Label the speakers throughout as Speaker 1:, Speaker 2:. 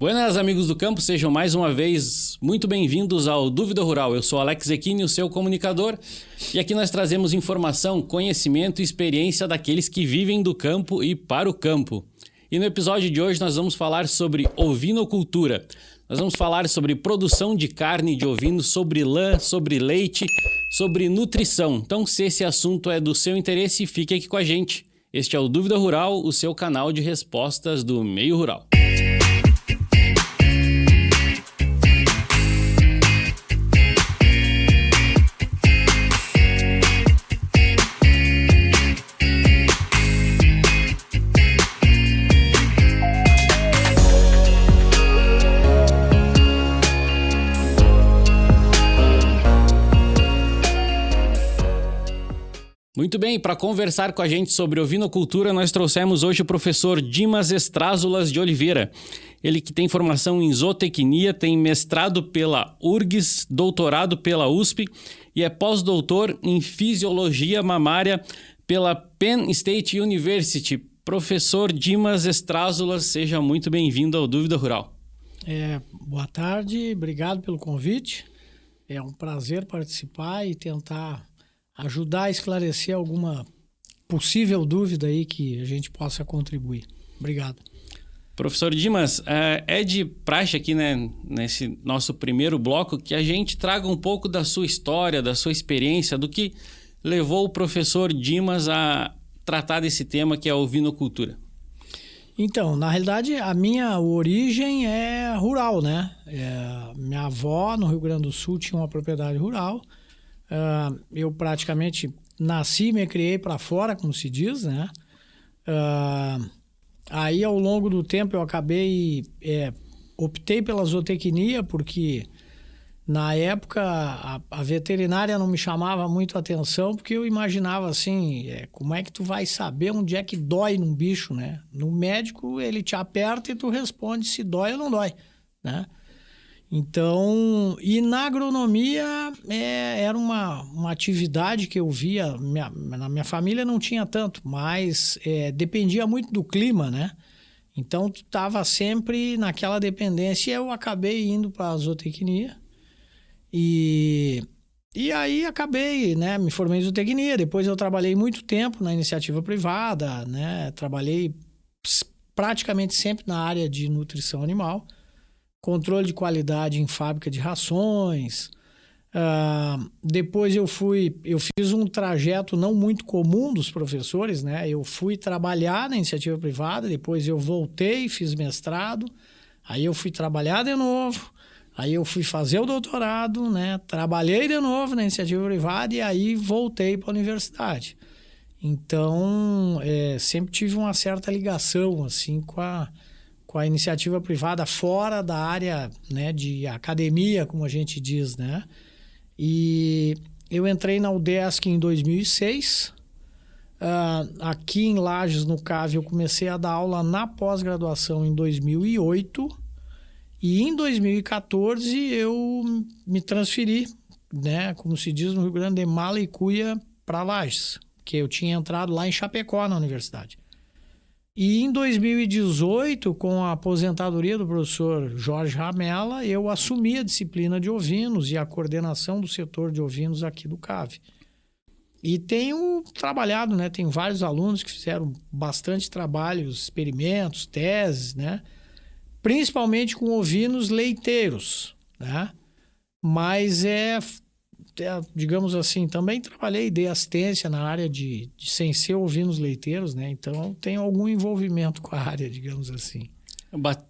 Speaker 1: Buenas, amigos do campo, sejam mais uma vez muito bem-vindos ao Dúvida Rural. Eu sou Alex Zequini, o seu comunicador, e aqui nós trazemos informação, conhecimento e experiência daqueles que vivem do campo e para o campo. E no episódio de hoje nós vamos falar sobre ovinocultura. Nós vamos falar sobre produção de carne de ovino, sobre lã, sobre leite, sobre nutrição. Então, se esse assunto é do seu interesse, fique aqui com a gente. Este é o Dúvida Rural, o seu canal de respostas do meio rural. Muito bem, para conversar com a gente sobre ovinocultura, nós trouxemos hoje o professor Dimas Estrázulas de Oliveira. Ele que tem formação em zootecnia, tem mestrado pela URGS, doutorado pela USP e é pós-doutor em fisiologia mamária pela Penn State University. Professor Dimas Estrázulas, seja muito bem-vindo ao Dúvida Rural.
Speaker 2: Boa tarde, obrigado pelo convite. É um prazer participar e tentar ajudar a esclarecer alguma possível dúvida aí que a gente possa contribuir. Obrigado.
Speaker 1: Professor Dimas, é de praxe aqui, né, nesse nosso primeiro bloco, que a gente traga um pouco da sua história, da sua experiência, do que levou o professor Dimas a tratar desse tema que é a ovinocultura.
Speaker 2: Então, na realidade, a minha origem é rural, né? Minha avó, no Rio Grande do Sul, tinha uma propriedade rural. Eu praticamente nasci e me criei para fora, como se diz, né? Aí, ao longo do tempo, eu optei pela zootecnia, porque na época a veterinária não me chamava muito a atenção, porque eu imaginava assim, como é que tu vai saber onde é que dói num bicho, né? No médico, ele te aperta e tu responde se dói ou não dói, né? Então, e na agronomia era uma atividade que eu via, na minha família não tinha tanto, mas dependia muito do clima, né? Então, tu estava sempre naquela dependência e eu acabei indo para a zootecnia e aí acabei, né? Me formei em zootecnia, depois eu trabalhei muito tempo na iniciativa privada, né? Trabalhei praticamente sempre na área de nutrição animal. Controle de qualidade em fábrica de rações. Depois eu fiz um trajeto não muito comum dos professores, né? Eu fui trabalhar na iniciativa privada, depois eu voltei, fiz mestrado, aí eu fui trabalhar de novo, aí eu fui fazer o doutorado, né? Trabalhei de novo na iniciativa privada e aí voltei para a universidade. Então, sempre tive uma certa ligação assim, com a iniciativa privada fora da área, né, de academia, como a gente diz, né? E eu entrei na UDESC em 2006. Aqui em Lages, no CAV, eu comecei a dar aula na pós-graduação em 2008. E em 2014 eu me transferi, né, como se diz no Rio Grande, de mala e cuia para Lages, que eu tinha entrado lá em Chapecó, na universidade. E em 2018, com a aposentadoria do professor Jorge Ramella, eu assumi a disciplina de ovinos e a coordenação do setor de ovinos aqui do CAV. E tenho trabalhado, né? Tenho vários alunos que fizeram bastante trabalhos, experimentos, teses, né? Principalmente com ovinos leiteiros, né? Mas digamos assim, também trabalhei, dei assistência na área de sem ser ovinos leiteiros, né? Então, tenho algum envolvimento com a área, digamos assim.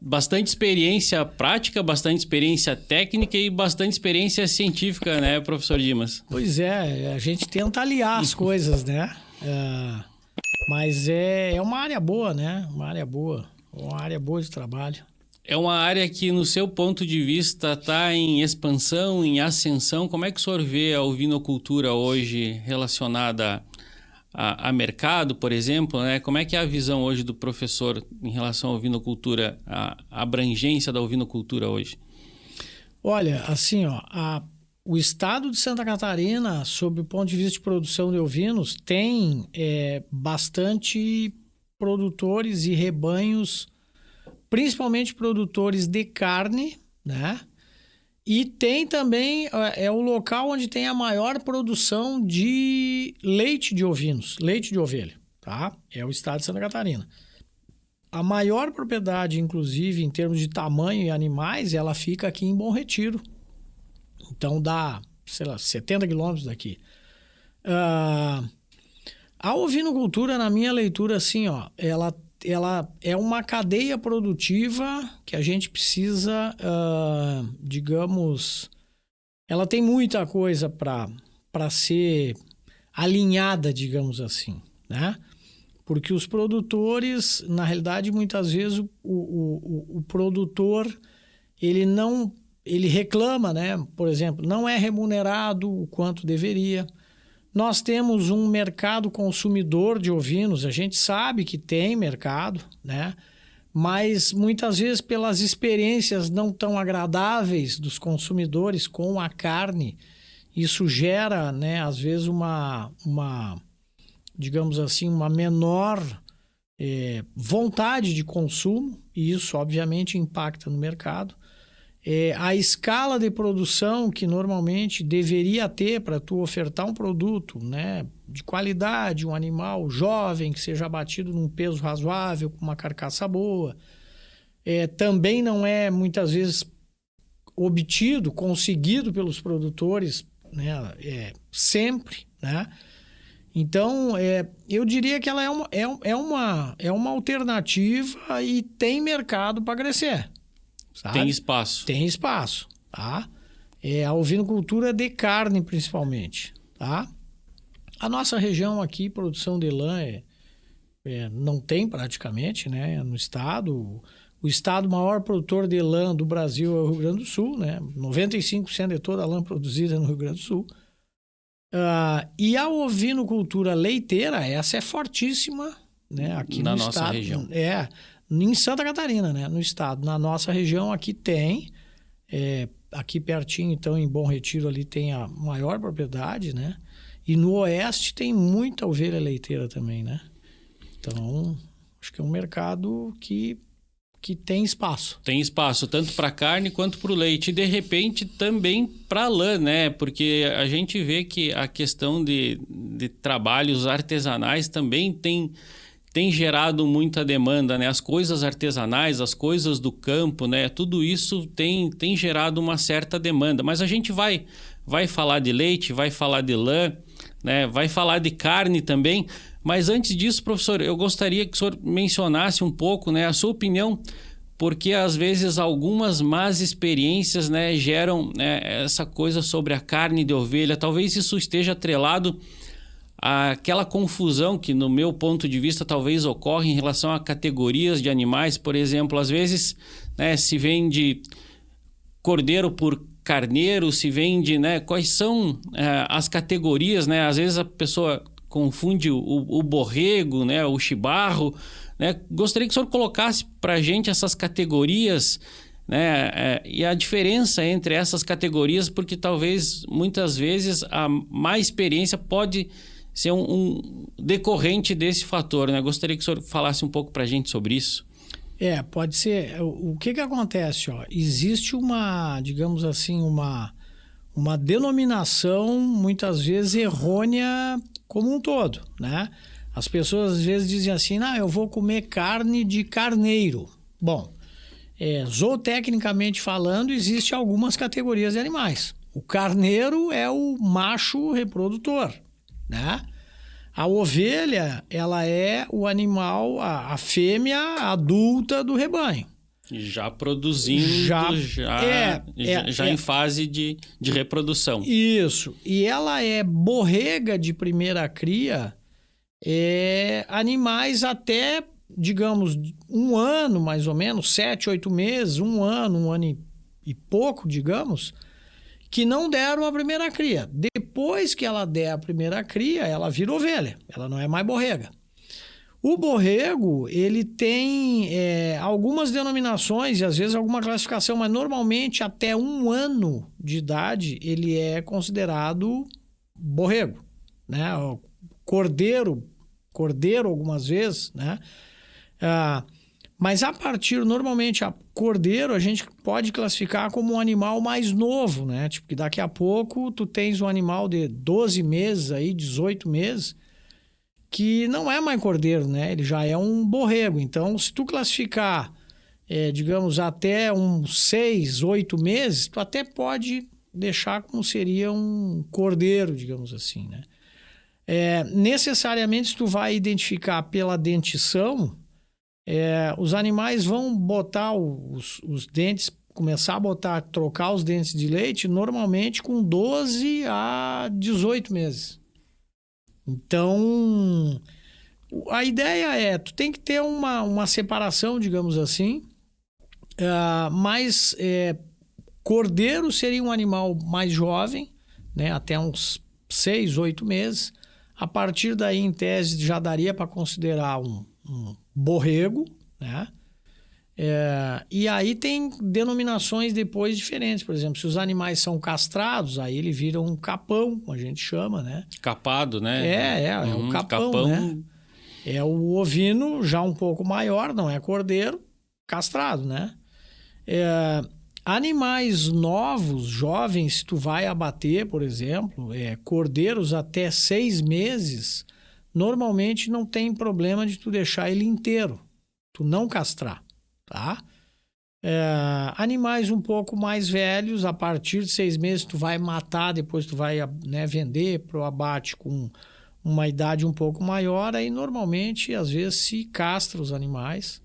Speaker 1: Bastante experiência prática, bastante experiência técnica e bastante experiência científica, né, professor Dimas?
Speaker 2: Pois é, a gente tenta aliar as coisas, né? Mas é uma área boa, né? Uma área boa de trabalho.
Speaker 1: É uma área que, no seu ponto de vista, está em expansão, em ascensão. Como é que o senhor vê a ovinocultura hoje relacionada a mercado, por exemplo, né? Como é que é a visão hoje do professor em relação à ovinocultura, a abrangência da ovinocultura hoje?
Speaker 2: Olha, assim, o estado de Santa Catarina, sob o ponto de vista de produção de ovinos, tem bastante produtores e rebanhos principalmente produtores de carne, né? E tem também, é o local onde tem a maior produção de leite de ovinos, leite de ovelha, tá? É o estado de Santa Catarina. A maior propriedade, inclusive, em termos de tamanho e animais, ela fica aqui em Bom Retiro. Então dá, sei lá, 70 quilômetros daqui. A ovinocultura, na minha leitura, assim, ó, ela é uma cadeia produtiva que a gente precisa, digamos, ela tem muita coisa para ser alinhada, digamos assim, né? Porque os produtores, na realidade, muitas vezes o produtor, ele reclama, né? Por exemplo, não é remunerado o quanto deveria. Nós temos um mercado consumidor de ovinos, a gente sabe que tem mercado, né? Mas muitas vezes pelas experiências não tão agradáveis dos consumidores com a carne, isso gera, né, às vezes digamos assim, uma menor vontade de consumo, e isso obviamente impacta no mercado. A escala de produção que normalmente deveria ter para tu ofertar um produto, né, de qualidade, um animal jovem, que seja abatido num peso razoável, com uma carcaça boa, também não é muitas vezes conseguido pelos produtores, né, sempre, né? Então, eu diria que ela é uma alternativa e tem mercado para crescer. Sabe?
Speaker 1: Tem espaço.
Speaker 2: Tem espaço, tá? A ovinocultura de carne, principalmente, tá? A nossa região aqui, produção de lã, não tem praticamente, né? No estado, o estado maior produtor de lã do Brasil é o Rio Grande do Sul, né? 95% de toda a lã produzida é no Rio Grande do Sul. E a ovinocultura leiteira, essa é fortíssima, né? Aqui
Speaker 1: na
Speaker 2: no
Speaker 1: nossa
Speaker 2: estado,
Speaker 1: região.
Speaker 2: Em Santa Catarina, né? No estado. Na nossa região aqui tem, aqui pertinho, então, em Bom Retiro, ali tem a maior propriedade, né? E no oeste tem muita ovelha leiteira também, né? Então, acho que é um mercado que tem espaço.
Speaker 1: Tem espaço tanto para carne quanto para o leite. E, de repente, também para lã, né? Porque a gente vê que a questão de trabalhos artesanais também tem gerado muita demanda, né? As coisas artesanais, as coisas do campo, né? Tudo isso tem gerado uma certa demanda. Mas a gente vai falar de leite, vai falar de lã, né? Vai falar de carne também. Mas antes disso, professor, eu gostaria que o senhor mencionasse um pouco, né, a sua opinião, porque às vezes algumas más experiências, né, geram, né, essa coisa sobre a carne de ovelha. Talvez isso esteja atrelado àquela confusão que, no meu ponto de vista, talvez ocorre em relação a categorias de animais. Por exemplo, às vezes, né, se vende cordeiro por carneiro, se vende, né, quais são as categorias, né? Às vezes a pessoa confunde o borrego, né, o chibarro, né? Gostaria que o senhor colocasse para a gente essas categorias, né, e a diferença entre essas categorias, porque talvez, muitas vezes, a má experiência pode ser um decorrente desse fator, né? Gostaria que o senhor falasse um pouco para a gente sobre isso.
Speaker 2: Pode ser. O que acontece? Existe digamos assim, uma denominação, muitas vezes, errônea como um todo, né? As pessoas às vezes dizem assim, eu vou comer carne de carneiro. Bom, zootecnicamente falando, existem algumas categorias de animais. O carneiro é o macho reprodutor, né? A ovelha, ela é o animal, a fêmea adulta do rebanho.
Speaker 1: Já produzindo, já em fase de reprodução.
Speaker 2: Isso. E ela é borrega de primeira cria, animais até, digamos, 1 ano, mais ou menos, 7, 8 meses, 1 ano e pouco, digamos, que não deram a primeira cria. Depois que ela der a primeira cria, ela vira ovelha. Ela não é mais borrega. O borrego, ele tem algumas denominações e às vezes alguma classificação, mas normalmente até 1 ano de idade ele é considerado borrego, né? Cordeiro algumas vezes, né? Mas normalmente, cordeiro a gente pode classificar como um animal mais novo, né? Tipo, que daqui a pouco tu tens um animal de 12 meses aí, 18 meses, que não é mais cordeiro, né? Ele já é um borrego. Então, se tu classificar, digamos, até uns 6, 8 meses, tu até pode deixar como seria um cordeiro, digamos assim, né? Necessariamente, se tu vai identificar pela dentição, os animais vão botar os dentes, começar a trocar os dentes de leite, normalmente com 12 a 18 meses. Então, a ideia tu tem que ter uma separação, digamos assim, mas cordeiro seria um animal mais jovem, né, até uns 6, 8 meses. A partir daí, em tese, já daria para considerar um borrego, né? E aí tem denominações depois diferentes. Por exemplo, se os animais são castrados, aí ele vira um capão, como a gente chama, né?
Speaker 1: Capado, né?
Speaker 2: É o capão, né? É o ovino já um pouco maior, não é cordeiro, castrado, né? Animais novos, jovens, se tu vai abater, por exemplo, cordeiros até 6 meses, normalmente não tem problema de tu deixar ele inteiro, tu não castrar, tá? Animais um pouco mais velhos, a partir de 6 meses tu vai matar, depois tu vai, né, vender para o abate com uma idade um pouco maior, aí normalmente às vezes se castra os animais.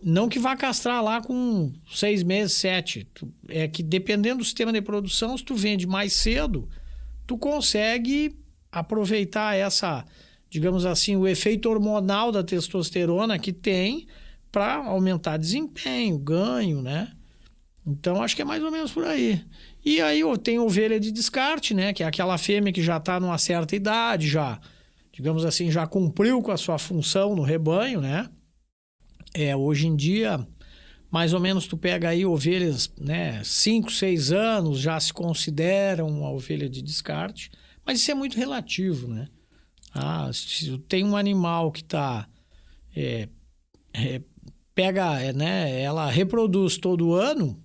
Speaker 2: Não que vá castrar lá com 6 meses, 7. É que dependendo do sistema de produção, se tu vende mais cedo, tu consegue aproveitar digamos assim, o efeito hormonal da testosterona que tem para aumentar desempenho, ganho, né? Então, acho que é mais ou menos por aí. E aí tem ovelha de descarte, né? Que é aquela fêmea que já está numa certa idade, já, digamos assim, já cumpriu com a sua função no rebanho, né? Hoje em dia, mais ou menos tu pega aí ovelhas, né, 5, 6 anos, já se consideram uma ovelha de descarte, mas isso é muito relativo, né? Se tem um animal que ela reproduz todo ano,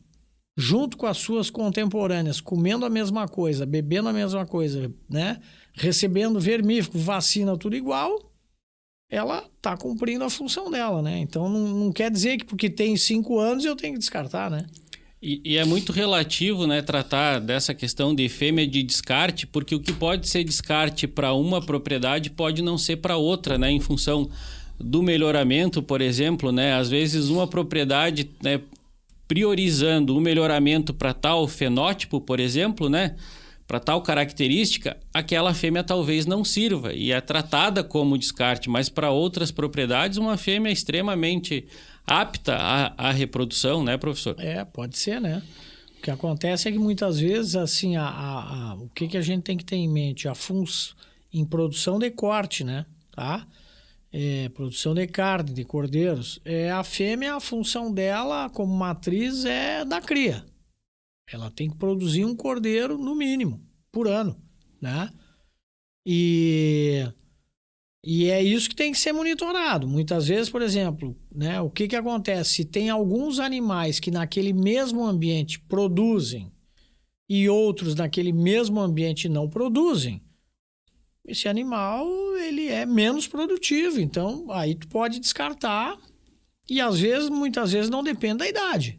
Speaker 2: junto com as suas contemporâneas, comendo a mesma coisa, bebendo a mesma coisa, né? Recebendo vermífugo, vacina, tudo igual, ela está cumprindo a função dela, né? Então, não quer dizer que porque tem 5 anos eu tenho que descartar, né?
Speaker 1: E é muito relativo, né, tratar dessa questão de fêmea de descarte, porque o que pode ser descarte para uma propriedade pode não ser para outra, né? Em função do melhoramento, por exemplo, né? Às vezes uma propriedade, né, priorizando o melhoramento para tal fenótipo, por exemplo, né? Para tal característica, aquela fêmea talvez não sirva e é tratada como descarte, mas para outras propriedades, uma fêmea extremamente apta à reprodução, né, professor?
Speaker 2: Pode ser, né? O que acontece é que muitas vezes, assim, o que a gente tem que ter em mente? Em produção de corte, né? Tá? Produção de carne, de cordeiros. A fêmea, a função dela como matriz é da cria. Ela tem que produzir um cordeiro, no mínimo, por ano, né? E é isso que tem que ser monitorado. Muitas vezes, por exemplo, né, o que acontece? Se tem alguns animais que naquele mesmo ambiente produzem e outros naquele mesmo ambiente não produzem, esse animal ele é menos produtivo. Então, aí tu pode descartar e muitas vezes não depende da idade.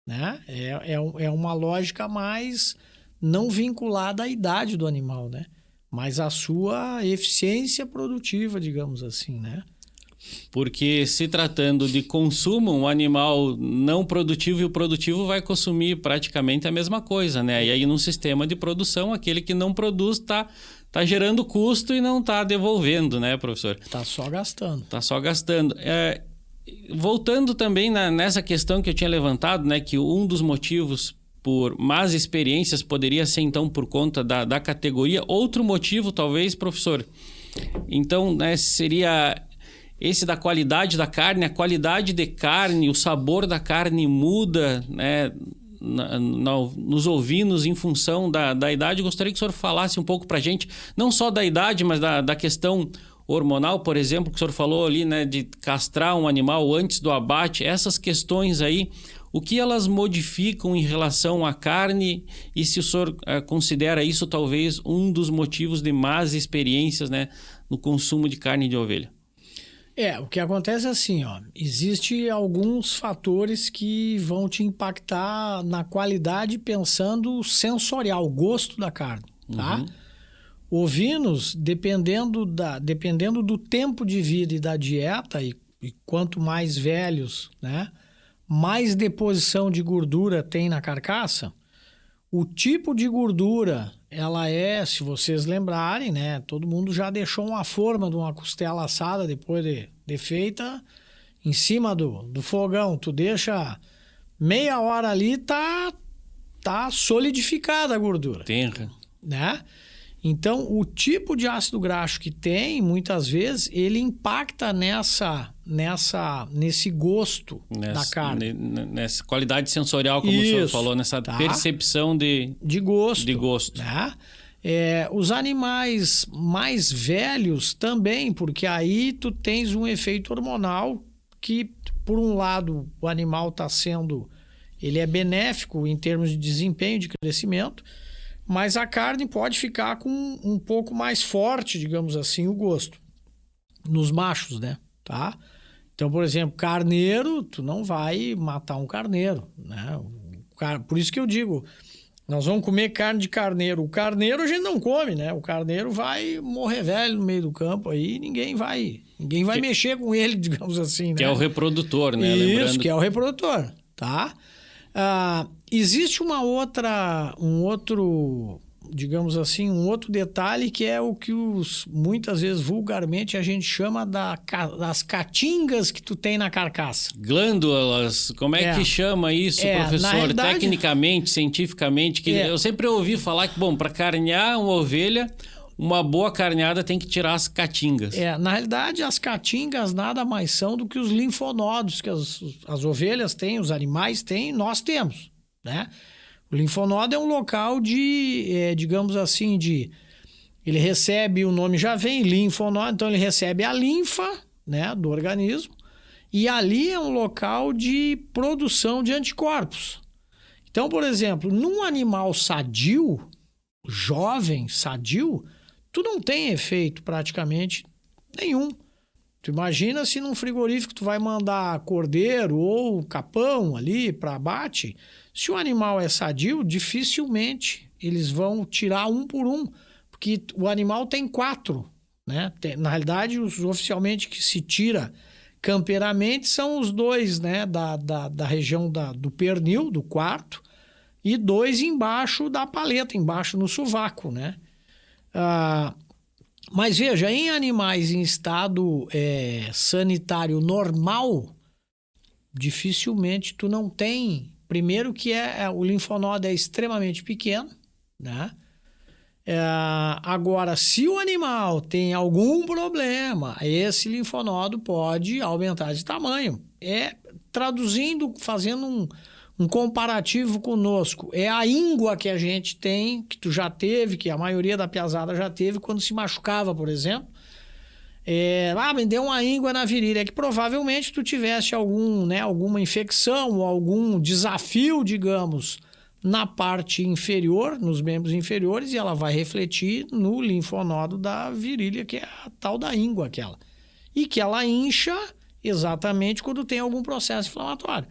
Speaker 2: Né? É uma lógica mais não vinculada à idade do animal, né? Mas à sua eficiência produtiva, digamos assim, né?
Speaker 1: Porque se tratando de consumo, um animal não produtivo e o produtivo vai consumir praticamente a mesma coisa, né? E aí no sistema de produção, aquele que não produz tá gerando custo e não está devolvendo, né, professor?
Speaker 2: Tá só gastando.
Speaker 1: Tá só gastando. Voltando também nessa questão que eu tinha levantado, né, que um dos motivos por más experiências poderia ser, então, por conta da categoria. Outro motivo, talvez, professor, então, né, seria esse da qualidade da carne. A qualidade de carne, o sabor da carne muda, né, nos ovinos em função da idade. Eu gostaria que o senhor falasse um pouco para a gente, não só da idade, mas da questão hormonal, por exemplo, que o senhor falou ali, né, de castrar um animal antes do abate, essas questões aí, o que elas modificam em relação à carne e se o senhor considera isso talvez um dos motivos de más experiências, né, no consumo de carne de ovelha?
Speaker 2: O que acontece é assim, ó, existe alguns fatores que vão te impactar na qualidade pensando sensorial, o gosto da carne, tá? Ovinos, dependendo do tempo de vida e da dieta, e quanto mais velhos, né, mais deposição de gordura tem na carcaça. O tipo de gordura, ela se vocês lembrarem, né? Todo mundo já deixou uma forma de uma costela assada depois de feita em cima do fogão. Tu deixa meia hora ali, tá solidificada a gordura.
Speaker 1: Tenra.
Speaker 2: Né? Então, o tipo de ácido graxo que tem, muitas vezes, ele impacta nesse gosto da carne.
Speaker 1: Nessa qualidade sensorial, como o senhor falou, nessa percepção de gosto.
Speaker 2: Né? Os animais mais velhos também, porque aí tu tens um efeito hormonal que, por um lado, o animal ele é benéfico em termos de desempenho, de crescimento, mas a carne pode ficar com um pouco mais forte, digamos assim, o gosto. Nos machos, né? Tá? Então, por exemplo, carneiro, tu não vai matar um carneiro, né? Por isso que eu digo, nós vamos comer carne de carneiro. O carneiro a gente não come, né? O carneiro vai morrer velho no meio do campo aí, ninguém vai mexer com ele, digamos assim, né?
Speaker 1: Que é o reprodutor, né?
Speaker 2: Isso,
Speaker 1: lembrando
Speaker 2: que é o reprodutor, tá? Existe um outro, digamos assim, um outro detalhe que é o que muitas vezes vulgarmente a gente chama das catingas que tu tem na carcaça.
Speaker 1: Glândulas, como é que chama isso, professor?
Speaker 2: Realidade,
Speaker 1: tecnicamente, cientificamente, eu sempre ouvi falar que, bom, para carnear uma ovelha, uma boa carneada tem que tirar as catingas.
Speaker 2: Na realidade, as catingas nada mais são do que os linfonodos que as ovelhas têm, os animais têm, nós temos, né? O linfonodo é um local digamos assim, ele recebe, o nome já vem, linfonodo, então ele recebe a linfa, né, do organismo, e ali é um local de produção de anticorpos. Então, por exemplo, num animal sadio, jovem, sadio, tu não tem efeito praticamente nenhum. Tu imagina se num frigorífico tu vai mandar cordeiro ou capão ali para abate, se o animal é sadio, dificilmente eles vão tirar um por um, porque o animal tem 4, né? Na realidade, oficialmente que se tira campeiramente são os 2, né, da região do pernil, do quarto, e 2 embaixo da paleta, embaixo no sovaco, né? Mas veja, em animais em estado sanitário normal, dificilmente tu não tem. Primeiro que o linfonodo é extremamente pequeno, né? Agora, se o animal tem algum problema, esse linfonodo pode aumentar de tamanho. Traduzindo, fazendo um comparativo conosco, é a íngua que a gente tem, que tu já teve, que a maioria da piazada já teve, quando se machucava, por exemplo. Me deu uma íngua na virilha, é que provavelmente tu tivesse alguma infecção ou algum desafio, digamos, na parte inferior, nos membros inferiores, e ela vai refletir no linfonodo da virilha, que é a tal da íngua aquela. E que ela incha exatamente quando tem algum processo inflamatório.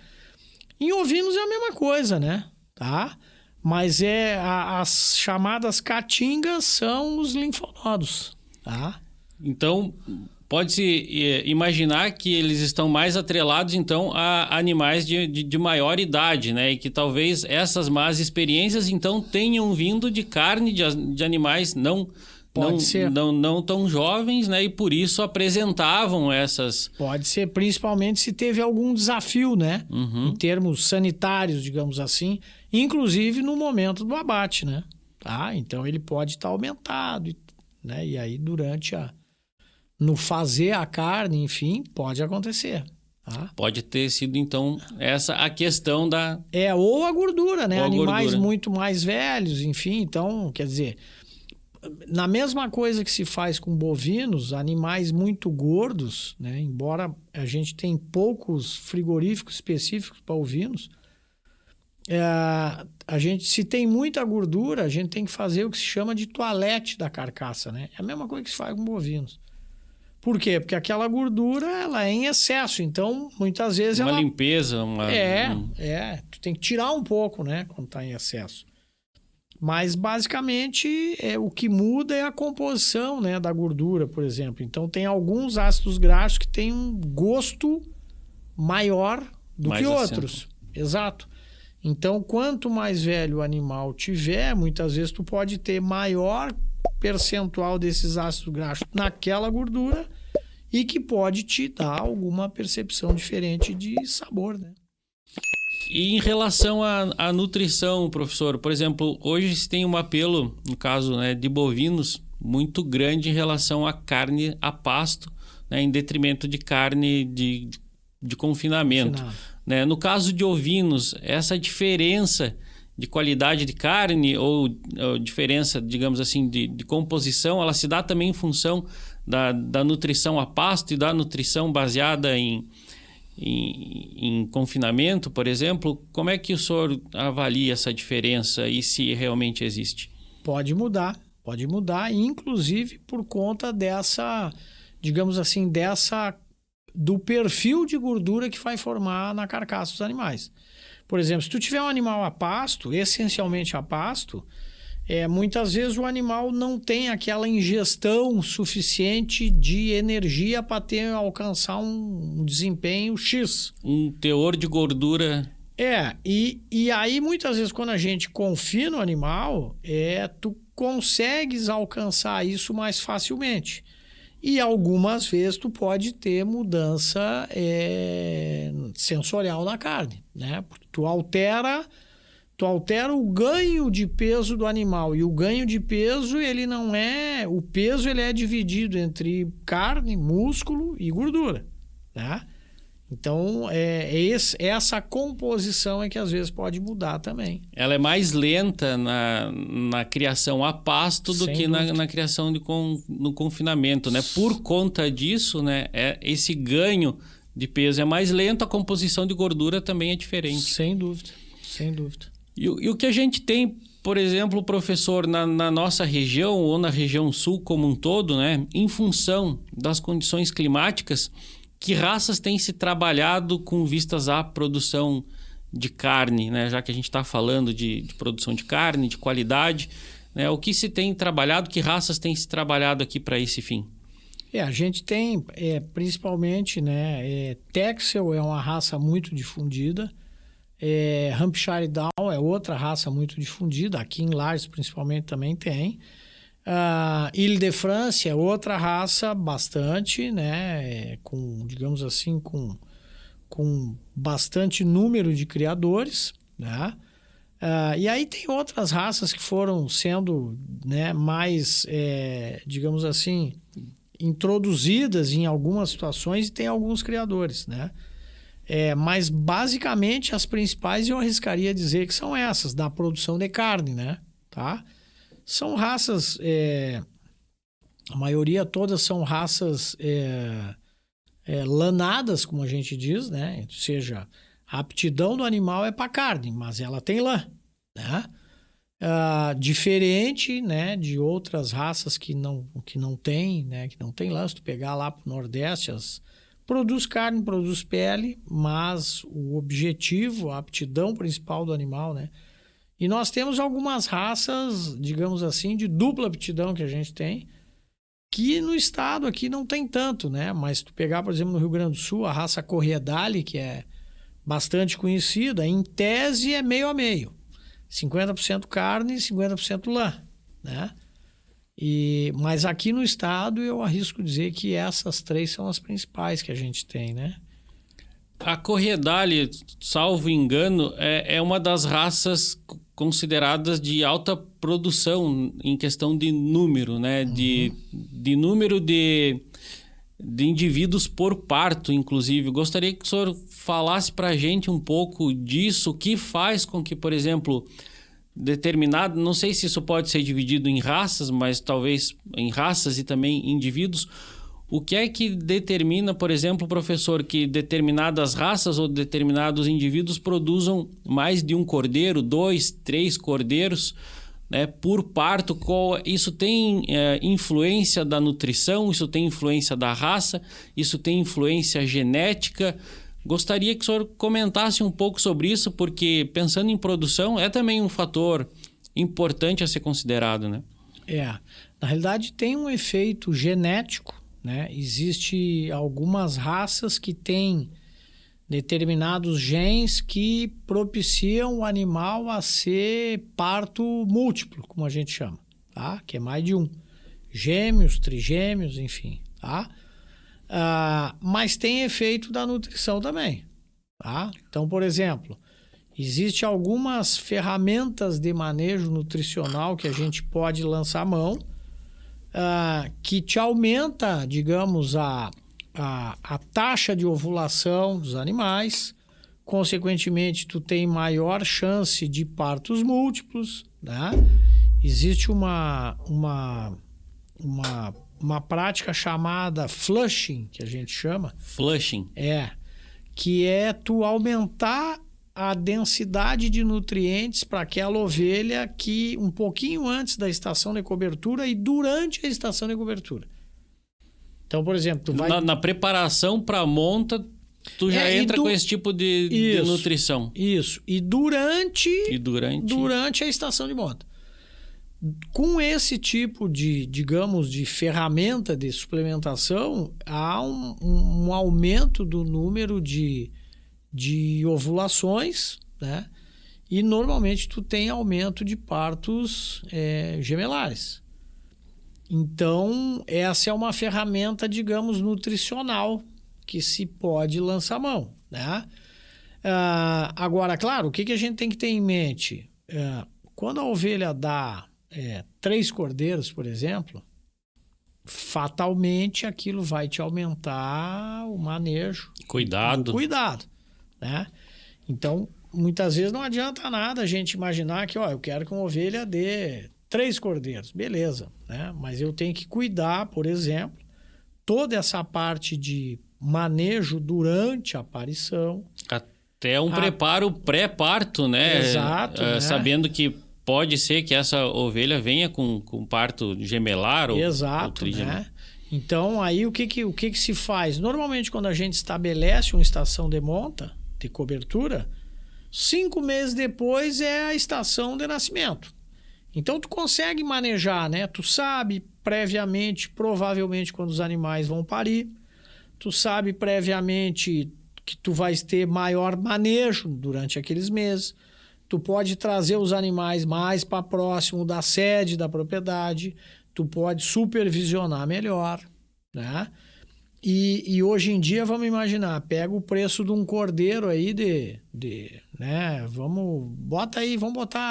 Speaker 2: Em ovinos é a mesma coisa, né? Tá? Mas as chamadas catingas são os linfonodos, tá?
Speaker 1: Então, pode-se imaginar que eles estão mais atrelados, então, a animais de maior idade, né? E que talvez essas más experiências, então, tenham vindo de carne de animais não tão jovens, né? E por isso apresentavam essas...
Speaker 2: Pode ser, principalmente se teve algum desafio, né? Em termos sanitários, digamos assim. Inclusive no momento do abate, né? Então ele pode estar aumentado, né? E aí no fazer a carne, enfim, pode acontecer. Tá?
Speaker 1: Pode ter sido, então, essa a questão da...
Speaker 2: ou a gordura, né? Animais muito mais velhos, enfim. Então, quer dizer, na mesma coisa que se faz com bovinos, animais muito gordos, né? Embora a gente tenha poucos frigoríficos específicos para ovinos, a gente, se tem muita gordura, a gente tem que fazer o que se chama de toalete da carcaça, né? É a mesma coisa que se faz com bovinos. Por quê? Porque aquela gordura, ela é em excesso. Então, muitas vezes
Speaker 1: uma
Speaker 2: ela...
Speaker 1: limpeza,
Speaker 2: Tu tem que tirar um pouco, né? Quando está em excesso. Mas, basicamente, o que muda é a composição, né, da gordura, por exemplo. Então, tem alguns ácidos graxos que têm um gosto maior do que outros. Exato. Então, quanto mais velho o animal tiver, muitas vezes tu pode ter maior percentual desses ácidos graxos naquela gordura e que pode te dar alguma percepção diferente de sabor, né?
Speaker 1: E em relação à nutrição, professor, por exemplo, hoje se tem um apelo, no caso, né, de bovinos, muito grande em relação à carne a pasto, né, em detrimento de carne de confinamento. Né? No caso de ovinos, essa diferença de qualidade de carne ou diferença, digamos assim, de composição, ela se dá também em função da nutrição a pasto e da nutrição baseada em confinamento, por exemplo. Como é que o senhor avalia essa diferença e se realmente existe?
Speaker 2: Pode mudar, inclusive por conta dessa, digamos assim, do perfil de gordura que vai formar na carcaça dos animais. Por exemplo, se tu tiver um animal a pasto, essencialmente a pasto, muitas vezes o animal não tem aquela ingestão suficiente de energia para alcançar um desempenho X.
Speaker 1: Um teor de gordura.
Speaker 2: E aí muitas vezes quando a gente confina o animal, tu consegues alcançar isso mais facilmente. E algumas vezes tu pode ter mudança sensorial na carne, né? Porque tu altera o ganho de peso do animal. E o ganho de peso, ele não é... O peso, ele é dividido entre carne, músculo e gordura, né? Então, essa composição é que às vezes pode mudar também.
Speaker 1: Ela é mais lenta na criação a pasto do que na criação no confinamento, né? Por conta disso, né? Esse ganho de peso é mais lento, a composição de gordura também é diferente.
Speaker 2: Sem dúvida, sem dúvida.
Speaker 1: E o que a gente tem, por exemplo, professor, na nossa região ou na região sul como um todo, né? Em função das condições climáticas, que raças têm se trabalhado com vistas à produção de carne, né? Já que a gente está falando de produção de carne, de qualidade, né? O que se tem trabalhado, que raças têm se trabalhado aqui para esse fim?
Speaker 2: A gente tem principalmente, né? Texel é uma raça muito difundida. Hampshire Down é outra raça muito difundida. Aqui em Lages, principalmente, também tem. Ile-de-France é outra raça bastante, né? Com, digamos assim, com bastante número de criadores, né? E aí tem outras raças que foram sendo, né, mais, digamos assim, introduzidas em algumas situações e tem alguns criadores, né? Mas basicamente as principais eu arriscaria dizer que são essas, da produção de carne, né? Tá? São raças, a maioria todas são raças lanadas, como a gente diz, né? Ou seja, a aptidão do animal é para carne, mas ela tem lã, né? Diferente, né, de outras raças que não tem, né, que não tem lã. Se tu pegar lá para o Nordeste, produz carne, produz pele, mas o objetivo, a aptidão principal do animal, né? E nós temos algumas raças, digamos assim, de dupla aptidão que a gente tem, que no estado aqui não tem tanto, né? Mas se tu pegar, por exemplo, no Rio Grande do Sul, a raça Corriedale, que é bastante conhecida, em tese é meio a meio. 50% carne e 50% lã, né? Mas aqui no estado eu arrisco dizer que essas três são as principais que a gente tem, né?
Speaker 1: A Corriedale, salvo engano, é uma das raças consideradas de alta produção em questão de número, né? Uhum. De número de indivíduos por parto, inclusive. Gostaria que o senhor falasse para a gente um pouco disso, o que faz com que, por exemplo, determinado, não sei se isso pode ser dividido em raças, mas talvez em raças e também indivíduos. O que é que determina, por exemplo, professor, que determinadas raças ou determinados indivíduos produzam mais de um cordeiro, 2, 3 cordeiros, né, por parto? Isso tem influência da nutrição, isso tem influência da raça, isso tem influência genética? Gostaria que o senhor comentasse um pouco sobre isso, porque pensando em produção é também um fator importante a ser considerado, né?
Speaker 2: Na realidade tem um efeito genético, né? Existe algumas raças que têm determinados genes que propiciam o animal a ser parto múltiplo, como a gente chama, tá? Que é mais de um. Gêmeos, trigêmeos, enfim, tá? Mas tem efeito da nutrição também, tá? Então, por exemplo, existem algumas ferramentas de manejo nutricional que a gente pode lançar mão, que te aumenta, digamos, a taxa de ovulação dos animais, consequentemente, tu tem maior chance de partos múltiplos, né? Existe uma prática chamada flushing, que a gente chama.
Speaker 1: Flushing.
Speaker 2: Que é tu aumentar a densidade de nutrientes para aquela ovelha que um pouquinho antes da estação de cobertura e durante a estação de cobertura. Então, por exemplo, tu vai...
Speaker 1: Na preparação para a monta, tu já entra com esse tipo de nutrição.
Speaker 2: Isso. E durante a estação de monta. Com esse tipo de, digamos, de ferramenta de suplementação, há um aumento do número de ovulações, né? E normalmente tu tem aumento de partos gemelares. Então, essa é uma ferramenta, digamos, nutricional que se pode lançar mão, né? Agora, claro, o que a gente tem que ter em mente? Quando a ovelha dá 3 cordeiros, por exemplo, fatalmente aquilo vai te aumentar o manejo.
Speaker 1: Cuidado.
Speaker 2: Né? Então, muitas vezes não adianta nada a gente imaginar que, eu quero que uma ovelha dê 3 cordeiros. Beleza, né? Mas eu tenho que cuidar, por exemplo, toda essa parte de manejo durante a aparição.
Speaker 1: Até um preparo pré-parto, né?
Speaker 2: Exato. Né?
Speaker 1: Sabendo que pode ser que essa ovelha venha com parto gemelar ou trigêmeo.
Speaker 2: Né? Então, aí o que se faz? Normalmente, quando a gente estabelece uma estação de monta, de cobertura, 5 meses depois é a estação de nascimento. Então, tu consegue manejar, né? Tu sabe previamente, provavelmente, quando os animais vão parir. Tu sabe previamente que tu vais ter maior manejo durante aqueles meses. Tu pode trazer os animais mais para próximo da sede da propriedade. Tu pode supervisionar melhor, né? E hoje em dia, vamos imaginar, pega o preço de um cordeiro aí né? Vamos botar,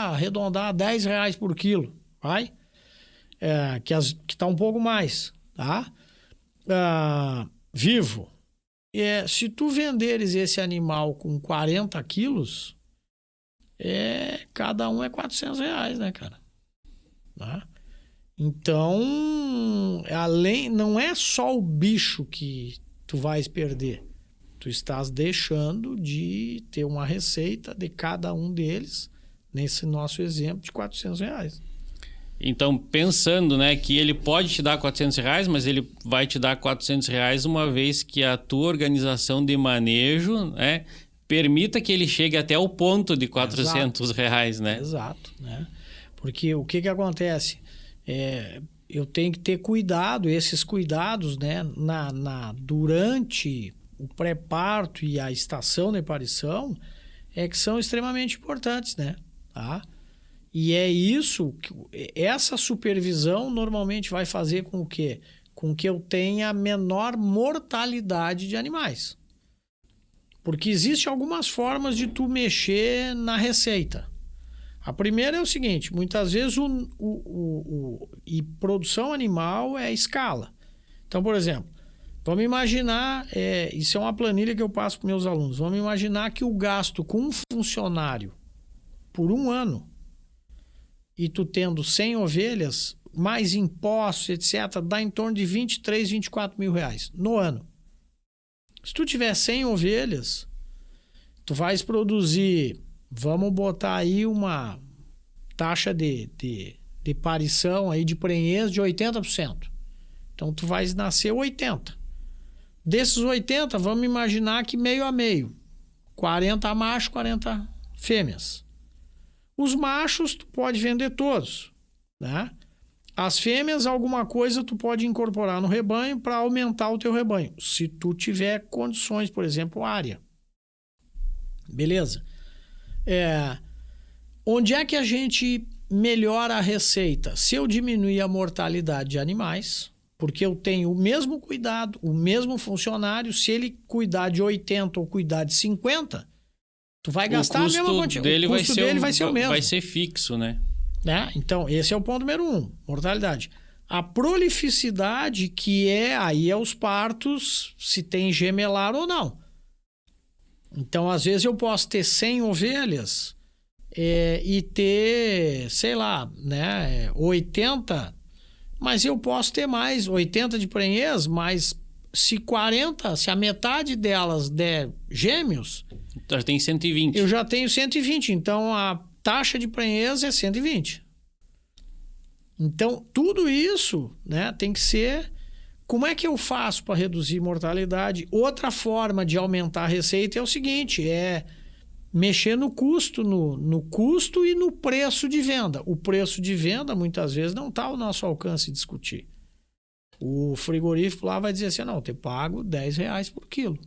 Speaker 2: arredondar R$10 por quilo, vai? Que tá um pouco mais, tá? Vivo. Se tu venderes esse animal com 40 quilos, cada um é R$400, né, cara? Tá? Então, não é só o bicho que tu vais perder. Tu estás deixando de ter uma receita de cada um deles, nesse nosso exemplo, de R$400.
Speaker 1: Então, pensando, né, que ele pode te dar R$400, mas ele vai te dar R$400 uma vez que a tua organização de manejo, né, permita que ele chegue até o ponto de R$400, né?
Speaker 2: Exato, né? Porque o que acontece? Eu tenho que ter cuidado, esses cuidados, né, durante o pré-parto e a estação de aparição, que são extremamente importantes, né? Tá? E essa supervisão normalmente vai fazer com que eu tenha menor mortalidade de animais. Porque existem algumas formas de tu mexer na receita. A primeira é o seguinte, muitas vezes e produção animal é escala. Então, por exemplo, vamos imaginar, isso é uma planilha que eu passo para meus alunos, vamos imaginar que o gasto com um funcionário por um ano e tu tendo 100 ovelhas, mais impostos, etc., dá em torno de 23, 24 mil reais no ano. Se tu tiver 100 ovelhas, tu vais produzir, vamos botar aí uma taxa de parição aí de prenhez de 80%. Então, tu vais nascer 80. Desses 80, vamos imaginar que meio a meio. 40 machos, 40 fêmeas. Os machos, tu pode vender todos, né? As fêmeas, alguma coisa tu pode incorporar no rebanho para aumentar o teu rebanho. Se tu tiver condições, por exemplo, área. Beleza? Onde é que a gente melhora a receita? Se eu diminuir a mortalidade de animais, porque eu tenho o mesmo cuidado, o mesmo funcionário, se ele cuidar de 80 ou cuidar de 50, tu vai gastar a mesma quantidade. O custo dele vai ser o mesmo.
Speaker 1: Vai ser fixo, né?
Speaker 2: Então, esse é o ponto número 1, mortalidade. A prolificidade, que aí é os partos, se tem gemelar ou não. Então, às vezes eu posso ter 100 ovelhas e ter, sei lá, né, 80, mas eu posso ter mais, 80 de prenhez, mas se a metade delas der gêmeos...
Speaker 1: Já tem 120.
Speaker 2: Eu já tenho 120, então a taxa de prenhez é 120. Então, tudo isso, né, tem que ser... Como é que eu faço para reduzir mortalidade? Outra forma de aumentar a receita é o seguinte, mexer no custo, no custo e no preço de venda. O preço de venda, muitas vezes, não está ao nosso alcance discutir. O frigorífico lá vai dizer assim, não, eu te pago R$10 por quilo.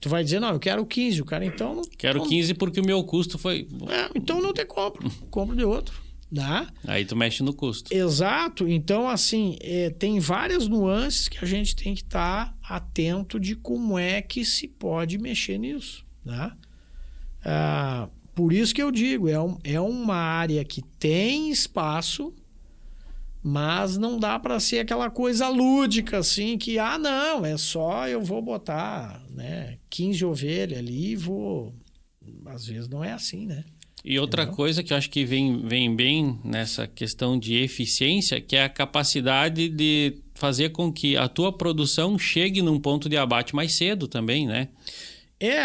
Speaker 2: Tu vai dizer, não, eu quero 15. O cara, então...
Speaker 1: Quero 15 porque o meu custo foi...
Speaker 2: então não te compro. Compro de outro. Né?
Speaker 1: Aí tu mexe no custo.
Speaker 2: Exato. Então, assim, tem várias nuances que a gente tem que estar atento de como é que se pode mexer nisso. Né? Por isso que eu digo, é uma área que tem espaço, mas não dá para ser aquela coisa lúdica, assim, que, não, é só eu vou botar, né, 15 ovelhas ali e vou... Às vezes não é assim, né?
Speaker 1: E outra coisa que eu acho que vem bem nessa questão de eficiência, que é a capacidade de fazer com que a tua produção chegue num ponto de abate mais cedo também, né?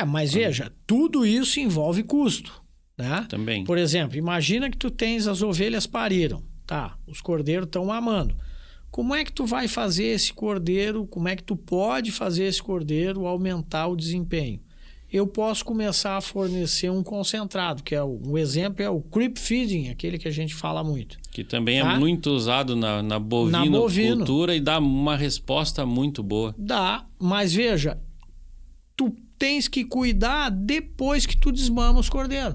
Speaker 2: Mas veja, tudo isso envolve custo, né?
Speaker 1: Também.
Speaker 2: Por exemplo, imagina que tu tens as ovelhas pariram, tá? Os cordeiros estão mamando. Como é que tu vai fazer esse cordeiro, como é que tu pode fazer esse cordeiro aumentar o desempenho? Eu posso começar a fornecer um concentrado, que o exemplo é o creep feeding, aquele que a gente fala muito.
Speaker 1: Que também é muito usado na bovinocultura e dá uma resposta muito boa.
Speaker 2: Dá, mas veja, tu tens que cuidar depois que tu desmama os cordeiros.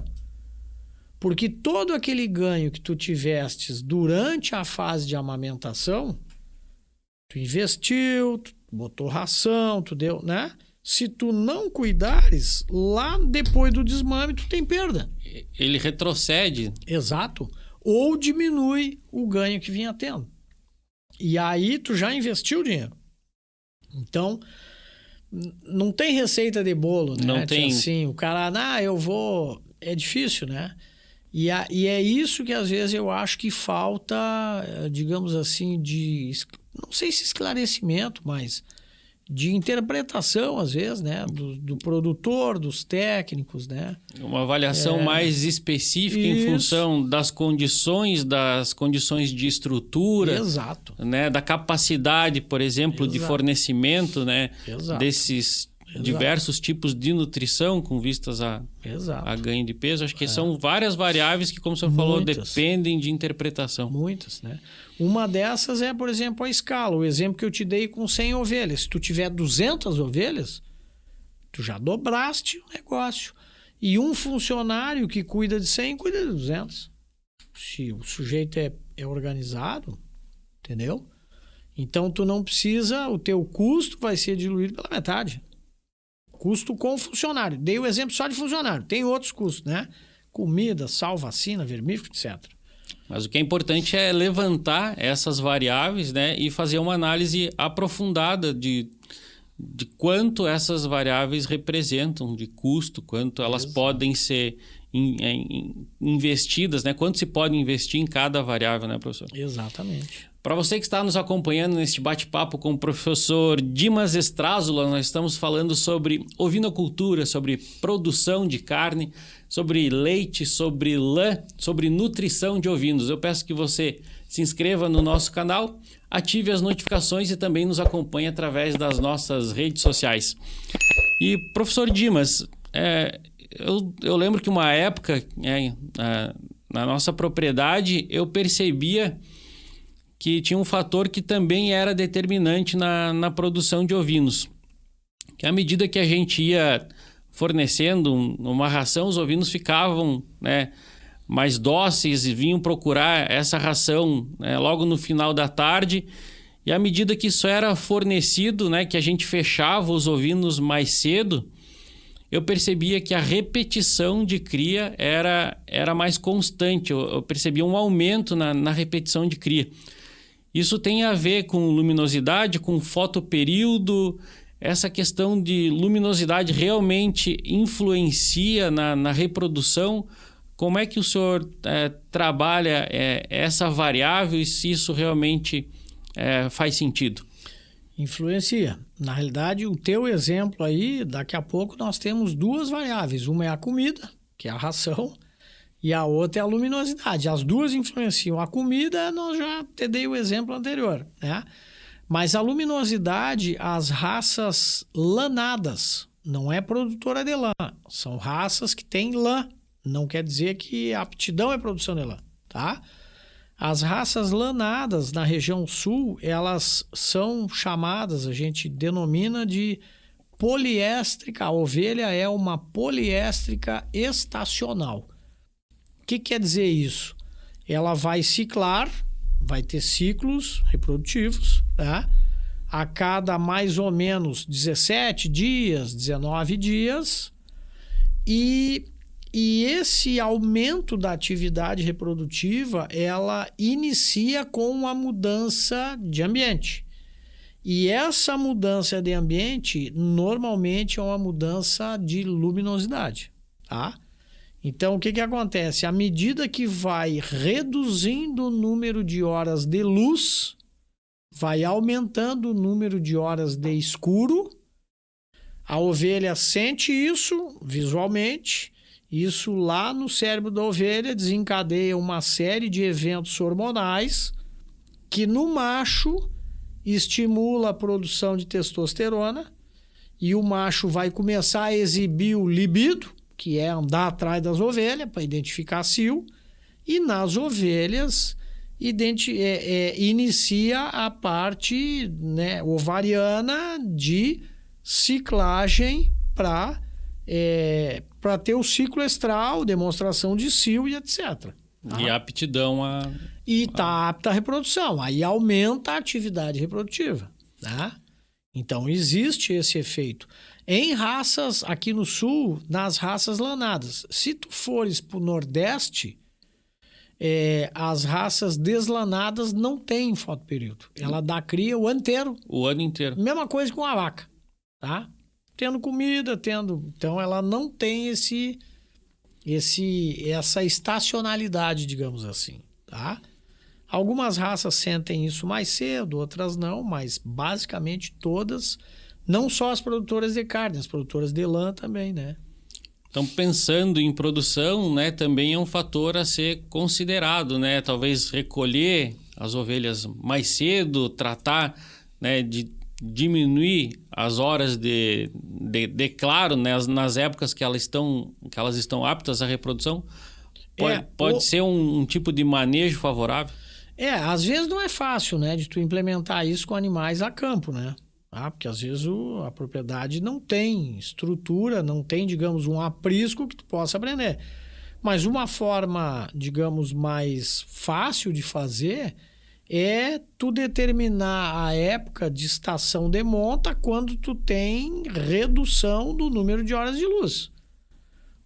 Speaker 2: Porque todo aquele ganho que tu tivestes durante a fase de amamentação, tu investiu, tu botou ração, tu deu, né? Se tu não cuidares, lá depois do desmame, tu tem perda.
Speaker 1: Ele retrocede.
Speaker 2: Exato. Ou diminui o ganho que vinha tendo. E aí tu já investiu o dinheiro. Então, não tem receita de bolo, né?
Speaker 1: Não tem.
Speaker 2: Assim, o cara, eu vou... É difícil, né? E é isso que às vezes eu acho que falta, digamos assim, não sei se esclarecimento, mas... de interpretação, às vezes, né? Do produtor, dos técnicos, né?
Speaker 1: Uma avaliação mais específica em função das condições de estrutura.
Speaker 2: Exato.
Speaker 1: Né? Da capacidade, por exemplo, de fornecimento, né? Desses diversos tipos de nutrição com vistas a ganho de peso. Acho que são várias variáveis que, como o senhor falou, dependem de interpretação.
Speaker 2: Muitas, né? Uma dessas é, por exemplo, a escala. O exemplo que eu te dei com 100 ovelhas. Se tu tiver 200 ovelhas, tu já dobraste o negócio. E um funcionário que cuida de 100, cuida de 200. Se o sujeito é organizado, entendeu? Então, tu não precisa... O teu custo vai ser diluído pela metade. Custo com funcionário. Dei o exemplo só de funcionário. Tem outros custos, né? Comida, sal, vacina, vermífugo, etc.
Speaker 1: Mas o que é importante é levantar essas variáveis, né? E fazer uma análise aprofundada de quanto essas variáveis representam de custo, quanto elas podem ser investidas, né? Quanto se pode investir em cada variável, né, professor?
Speaker 2: Exatamente.
Speaker 1: Para você que está nos acompanhando neste bate-papo com o professor Dimas Estrázula, nós estamos falando sobre ovinocultura, sobre produção de carne, sobre leite, sobre lã, sobre nutrição de ovinos. Eu peço que você se inscreva no nosso canal, ative as notificações e também nos acompanhe através das nossas redes sociais. E, professor Dimas, eu lembro que uma época, na nossa propriedade, eu percebia que tinha um fator que também era determinante na produção de ovinos. Que à medida que a gente ia fornecendo uma ração, os ovinos ficavam, né, mais dóceis e vinham procurar essa ração, né, logo no final da tarde. E à medida que isso era fornecido, né, que a gente fechava os ovinos mais cedo, eu percebia que a repetição de cria era mais constante. Eu percebia um aumento na repetição de cria. Isso tem a ver com luminosidade, com fotoperíodo. Essa questão de luminosidade realmente influencia na reprodução? Como é que o senhor trabalha essa variável e se isso realmente faz sentido?
Speaker 2: Influencia. Na realidade, o teu exemplo aí, daqui a pouco nós temos duas variáveis. Uma é a comida, que é a ração, e a outra é a luminosidade. As duas influenciam. A comida, nós já te dei o exemplo anterior, né? Mas a luminosidade, as raças lanadas, não é produtora de lã. São raças que têm lã. Não quer dizer que a aptidão é produção de lã, tá? As raças lanadas na região sul, elas são chamadas, a gente denomina de poliéstrica. A ovelha é uma poliéstrica estacional. O que quer dizer isso? Ela vai ciclar, vai ter ciclos reprodutivos, tá? A cada mais ou menos 17 dias, 19 dias. E esse aumento da atividade reprodutiva, ela inicia com a mudança de ambiente. E essa mudança de ambiente, normalmente, é uma mudança de luminosidade, tá? Então, o que acontece? À medida que vai reduzindo o número de horas de luz, vai aumentando o número de horas de escuro, a ovelha sente isso visualmente, isso lá no cérebro da ovelha desencadeia uma série de eventos hormonais que no macho estimula a produção de testosterona e o macho vai começar a exibir o libido, que é andar atrás das ovelhas para identificar cio, e nas ovelhas inicia a parte, né, ovariana de ciclagem para ter o ciclo estral, demonstração de cio e etc. Tá?
Speaker 1: E a aptidão a...
Speaker 2: E está apta à reprodução. Aí aumenta a atividade reprodutiva. Tá? Então, existe esse efeito. Em raças, aqui no sul, nas raças lanadas. Se tu fores para o Nordeste, as raças deslanadas não têm fotoperíodo. Ela dá cria o ano inteiro.
Speaker 1: O ano inteiro.
Speaker 2: Mesma coisa com a vaca. Tá? Tendo comida, Então, ela não tem essa estacionalidade, digamos assim. Tá? Algumas raças sentem isso mais cedo, outras não, mas basicamente todas, não só as produtoras de carne, as produtoras de lã também, né?
Speaker 1: Então, pensando em produção, né, também é um fator a ser considerado, né? Talvez recolher as ovelhas mais cedo, tratar, né, de diminuir as horas de claro, né, nas épocas que elas estão aptas à reprodução. Pode ser um tipo de manejo favorável?
Speaker 2: Às vezes não é fácil, né, de tu implementar isso com animais a campo, né? Porque às vezes a propriedade não tem estrutura, não tem, digamos, um aprisco que tu possa aprender. Mas uma forma, digamos, mais fácil de fazer é tu determinar a época de estação de monta quando tu tem redução do número de horas de luz.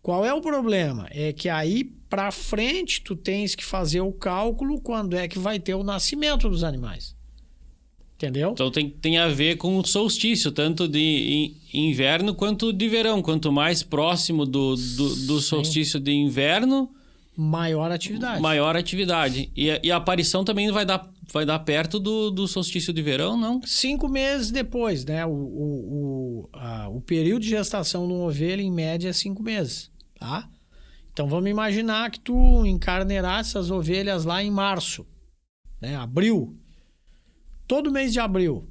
Speaker 2: Qual é o problema? É que aí para frente tu tens que fazer o cálculo quando é que vai ter o nascimento dos animais. Entendeu?
Speaker 1: Então tem a ver com o solstício, tanto de inverno quanto de verão. Quanto mais próximo do solstício de inverno,
Speaker 2: Maior atividade.
Speaker 1: maior atividade. E a aparição também vai dar perto do solstício de verão, não?
Speaker 2: 5 meses depois, né? O período de gestação de uma ovelha, em média, é 5 meses, tá? Então, vamos imaginar que tu encarneirasse essas ovelhas lá em março, né? Abril. Todo mês de abril.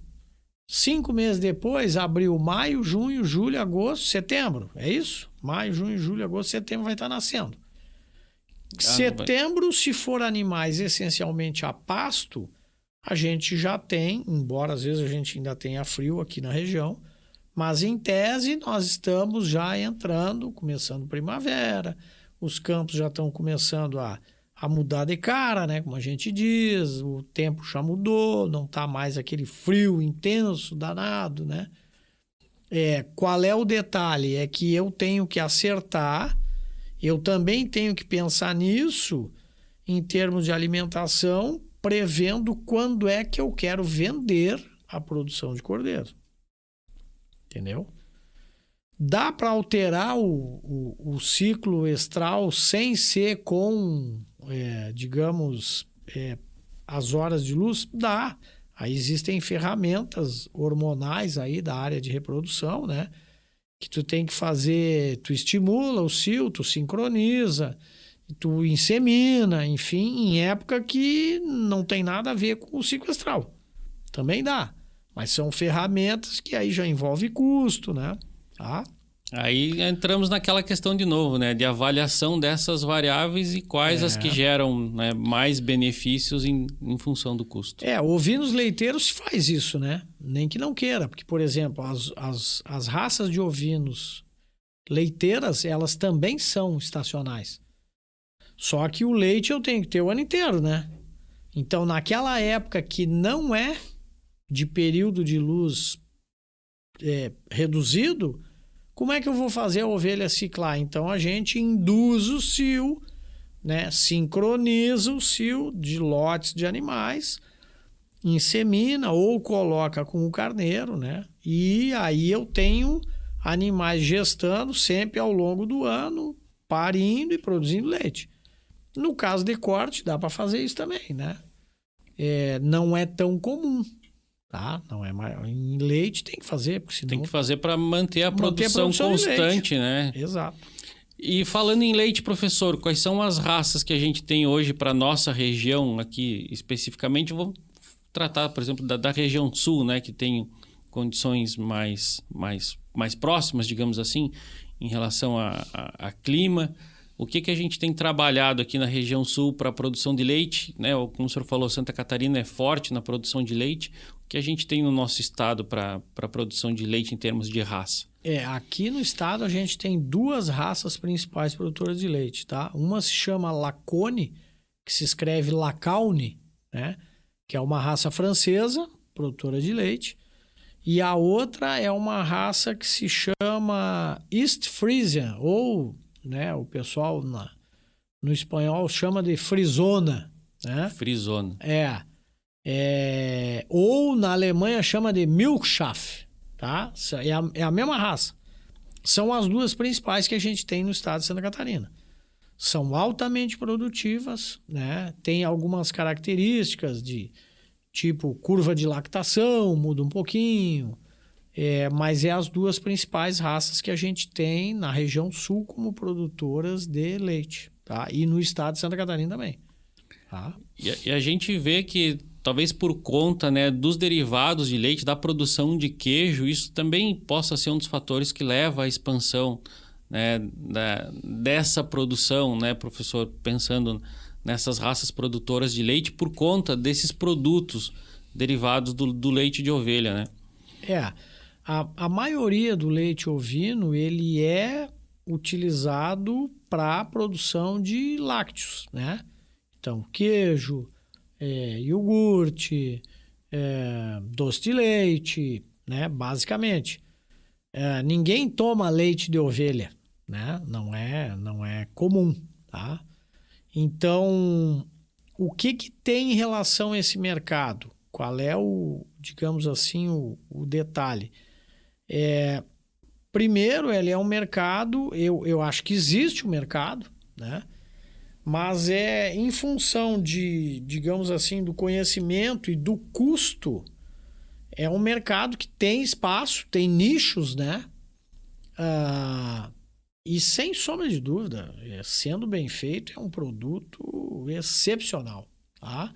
Speaker 2: 5 meses depois, abril, maio, junho, julho, agosto, setembro. É isso? Maio, junho, julho, agosto, setembro vai estar nascendo. Setembro, se for animais essencialmente a pasto, a gente já tem, embora às vezes a gente ainda tenha frio aqui na região, mas em tese nós estamos já entrando, começando primavera, os campos já estão começando a mudar de cara, né? Como a gente diz, o tempo já mudou, não está mais aquele frio intenso, danado, né? Qual é o detalhe? É que eu tenho que acertar, eu também tenho que pensar nisso em termos de alimentação, prevendo quando é que eu quero vender a produção de cordeiro. Entendeu? Dá para alterar o ciclo estral sem ser com, digamos, as horas de luz? Dá. Aí existem ferramentas hormonais aí da área de reprodução, né? Que tu tem que fazer, tu estimula o cio, tu sincroniza, tu insemina, enfim, em época que não tem nada a ver com o ciclo estral. Também dá. Mas são ferramentas que aí já envolve custo, né? Tá?
Speaker 1: Aí entramos naquela questão de novo, né? De avaliação dessas variáveis e quais as que geram, né, mais benefícios em função do custo.
Speaker 2: Ovinos leiteiros faz isso, né? Nem que não queira. Porque, por exemplo, as raças de ovinos leiteiras, elas também são estacionais. Só que o leite eu tenho que ter o ano inteiro, né? Então, naquela época que não é de período de luz reduzido, como é que eu vou fazer a ovelha ciclar? Então, a gente induz o cio, né? Sincroniza o cio de lotes de animais, insemina ou coloca com o carneiro, né? E aí eu tenho animais gestando sempre ao longo do ano, parindo e produzindo leite. No caso de corte, dá para fazer isso também, né? Não é tão comum. Tá? Não é mais. Em leite tem que fazer, porque senão...
Speaker 1: Tem que fazer para manter a produção constante, né?
Speaker 2: Exato.
Speaker 1: E falando em leite, professor, quais são as raças que a gente tem hoje para nossa região aqui especificamente? Vamos tratar, por exemplo, da região sul, né? Que tem condições mais próximas, digamos assim, em relação a clima. O que a gente tem trabalhado aqui na região sul para a produção de leite, né? Como o senhor falou, Santa Catarina é forte na produção de leite. O que a gente tem no nosso estado para a produção de leite em termos de raça?
Speaker 2: Aqui no estado a gente tem 2 raças principais produtoras de leite, tá? Uma se chama Lacone, que se escreve Lacaune, né? Que é uma raça francesa, produtora de leite. E a outra é uma raça que se chama East Frisian, ou, né, o pessoal no espanhol chama de Frisona, né?
Speaker 1: Frisona.
Speaker 2: Ou na Alemanha chama de Milchschaft, tá? É a mesma raça. São as 2 principais que a gente tem no estado de Santa Catarina. São altamente produtivas, né? Tem algumas características de tipo curva de lactação, muda um pouquinho, mas as 2 principais raças que a gente tem na região sul como produtoras de leite, tá? E no estado de Santa Catarina também. Tá?
Speaker 1: E a gente vê que talvez por conta, né, dos derivados de leite, da produção de queijo, isso também possa ser um dos fatores que leva à expansão, né, dessa produção, né, professor, pensando nessas raças produtoras de leite por conta desses produtos derivados do leite de ovelha, né?
Speaker 2: A maioria do leite ovino, ele é utilizado para a produção de lácteos, né? Então, queijo, iogurte, doce de leite, né? Basicamente. Ninguém toma leite de ovelha, né? Não é comum, tá? Então, o que tem em relação a esse mercado? Qual é o, digamos assim, o detalhe? Primeiro, ele é um mercado, eu acho que existe um mercado, né? Mas é em função de, digamos assim, do conhecimento e do custo, é um mercado que tem espaço, tem nichos, né? E sem sombra de dúvida, sendo bem feito, é um produto excepcional, tá?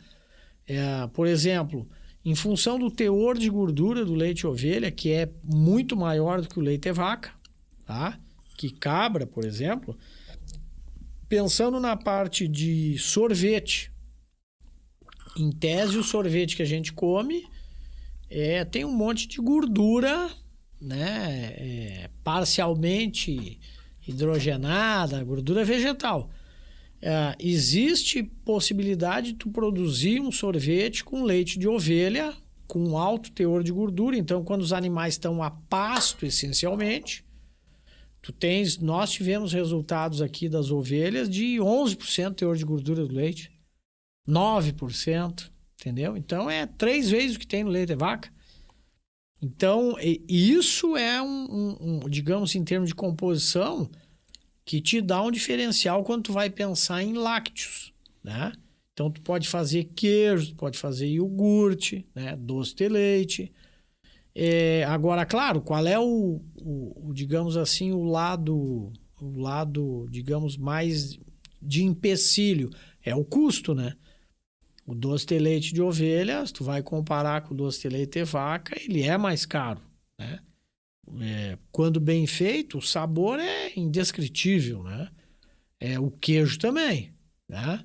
Speaker 2: Por exemplo, em função do teor de gordura do leite de ovelha, que é muito maior do que o leite de vaca, tá? Que cabra, por exemplo, pensando na parte de sorvete, em tese o sorvete que a gente come tem um monte de gordura, né? Parcialmente hidrogenada, gordura vegetal. Existe possibilidade de tu produzir um sorvete com leite de ovelha com alto teor de gordura. Então, quando os animais estão a pasto, essencialmente, nós tivemos resultados aqui das ovelhas de 11% teor de gordura do leite, 9%, entendeu? Então, é 3 vezes o que tem no leite de vaca. Então, isso é digamos, em termos de composição, que te dá um diferencial quando tu vai pensar em lácteos, né? Então, tu pode fazer queijo, tu pode fazer iogurte, né? Doce de leite. Agora, claro, qual é digamos assim, o lado, digamos, mais de empecilho? É o custo, né? O doce de leite de ovelha, se tu vai comparar com o doce de leite de vaca, ele é mais caro, né? Quando bem feito, o sabor é indescritível, né? O queijo também, né?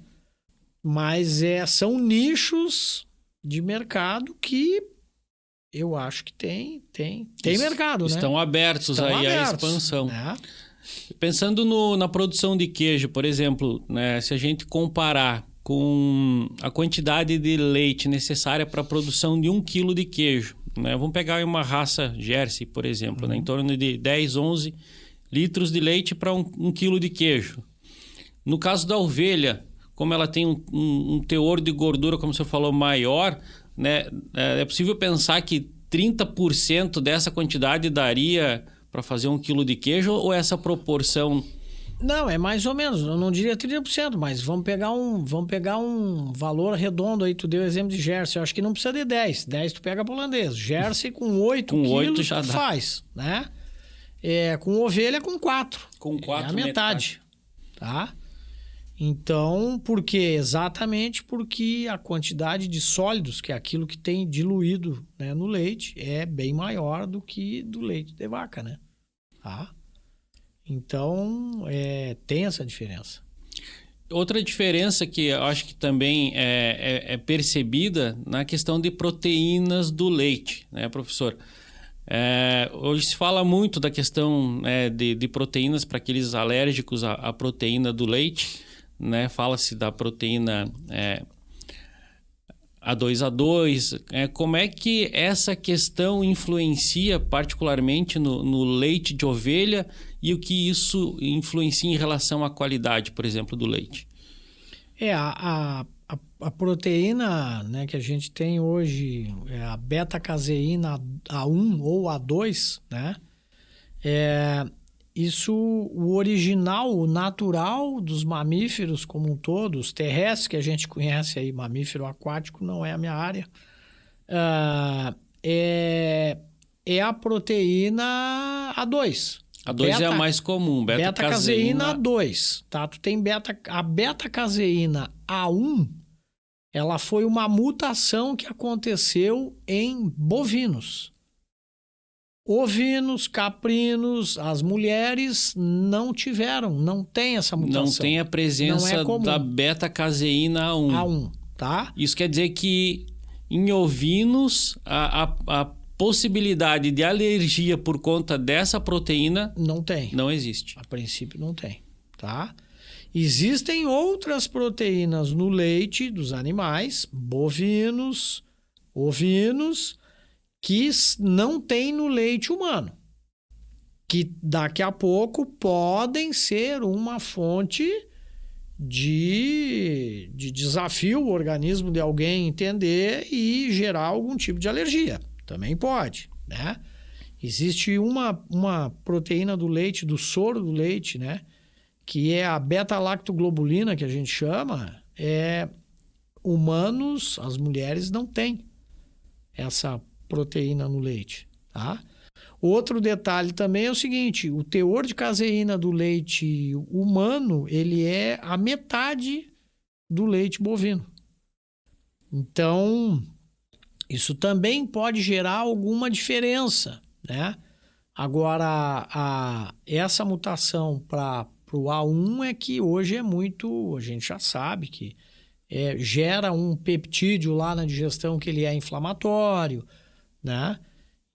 Speaker 2: Mas são nichos de mercado que eu acho que tem mercado, né?
Speaker 1: Estão abertos à expansão.
Speaker 2: Né?
Speaker 1: Pensando na produção de queijo, por exemplo, né, se a gente comparar com a quantidade de leite necessária para a produção de 1 quilo de queijo, né? Vamos pegar uma raça Jersey, por exemplo, né? Em torno de 10, 11 litros de leite para 1 quilo de queijo. No caso da ovelha, como ela tem um teor de gordura, como você falou, maior, né? É possível pensar que 30% dessa quantidade daria para fazer 1 quilo de queijo, ou essa proporção...
Speaker 2: Não, é mais ou menos, eu não diria 30%, mas vamos pegar um valor redondo aí, tu deu exemplo de Jersey, eu acho que não precisa de 10, 10 tu pega holandês, Jersey com 8 quilos
Speaker 1: já
Speaker 2: tu
Speaker 1: dá.
Speaker 2: faz, né? Com ovelha com 4,
Speaker 1: Com 4
Speaker 2: a metade, tá? Então, exatamente porque a quantidade de sólidos, que é aquilo que tem diluído, né, no leite, é bem maior do que do leite de vaca, né? Tá? Então, tem essa diferença.
Speaker 1: Outra diferença que eu acho que também é percebida na questão de proteínas do leite, né, professor? Hoje se fala muito da questão de proteínas para aqueles alérgicos à proteína do leite, né? Fala-se da proteína A2A2. Como é que essa questão influencia particularmente no leite de ovelha e o que isso influencia em relação à qualidade, por exemplo, do leite?
Speaker 2: A proteína, né, que a gente tem hoje, a beta-caseína A1 ou A2, né? Isso, o original, o natural dos mamíferos como um todo, os terrestres que a gente conhece aí, mamífero aquático não é a minha área, é a proteína A2.
Speaker 1: A2 é a mais comum,
Speaker 2: beta-caseína A2, tá? Tu tem a beta-caseína A1, ela foi uma mutação que aconteceu em bovinos. Ovinos, caprinos, as mulheres não tem essa mutação.
Speaker 1: Não tem a presença da beta-caseína A1.
Speaker 2: A1, tá?
Speaker 1: Isso quer dizer que em ovinos a possibilidade de alergia por conta dessa proteína não existe.
Speaker 2: A princípio não tem, tá? Existem outras proteínas no leite dos animais, bovinos, ovinos, que não tem no leite humano, que daqui a pouco podem ser uma fonte de desafio o organismo de alguém entender e gerar algum tipo de alergia. Também pode, né? Existe uma proteína do leite, do soro do leite, né? Que é a beta-lactoglobulina, que a gente chama. Humanos, as mulheres não têm essa proteína no leite, tá? Outro detalhe também é o seguinte, o teor de caseína do leite humano, ele é a metade do leite bovino. Então, isso também pode gerar alguma diferença, né? Agora, essa mutação para o A1 é que hoje é muito, a gente já sabe que gera um peptídeo lá na digestão que ele é inflamatório, né?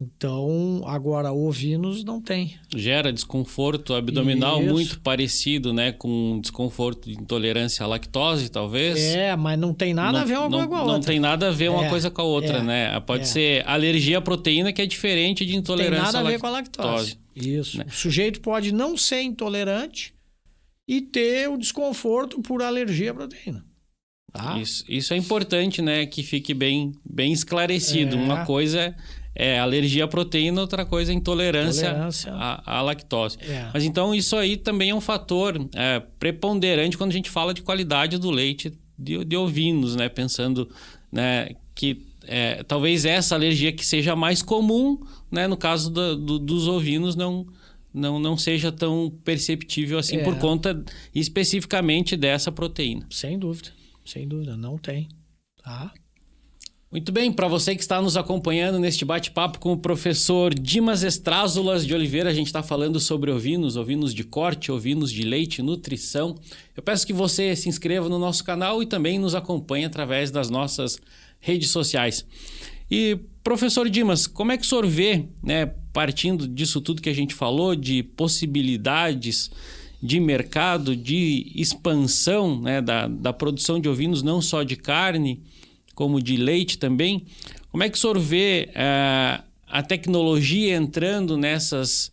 Speaker 2: Então, agora, ovinos não tem.
Speaker 1: Gera desconforto abdominal muito parecido, né? Com desconforto de intolerância à lactose, talvez.
Speaker 2: Mas não tem nada a ver uma coisa com a outra.
Speaker 1: Não tem nada a ver uma coisa com a outra, né? Pode ser alergia à proteína, que é diferente de intolerância à lactose.
Speaker 2: Tem nada a ver com a lactose. Isso. Né? O sujeito pode não ser intolerante e ter o desconforto por alergia à proteína. Tá?
Speaker 1: Isso é importante, né? Que fique bem esclarecido. Uma coisa é alergia à proteína, outra coisa é intolerância à lactose. Mas então isso aí também é um fator preponderante quando a gente fala de qualidade do leite de ovinos, né? Pensando, né, que talvez essa alergia que seja mais comum, né, no caso dos ovinos não seja tão perceptível assim por conta especificamente dessa proteína.
Speaker 2: Sem dúvida, não tem, tá?
Speaker 1: Muito bem, para você que está nos acompanhando neste bate-papo com o professor Dimas Estrázulas de Oliveira, a gente está falando sobre ovinos de corte, ovinos de leite, nutrição. Eu peço que você se inscreva no nosso canal e também nos acompanhe através das nossas redes sociais. E, professor Dimas, como é que o senhor vê, né, partindo disso tudo que a gente falou, de possibilidades de mercado, de expansão, né, da produção de ovinos, não só de carne, como de leite também, como é que o senhor vê a tecnologia entrando nessas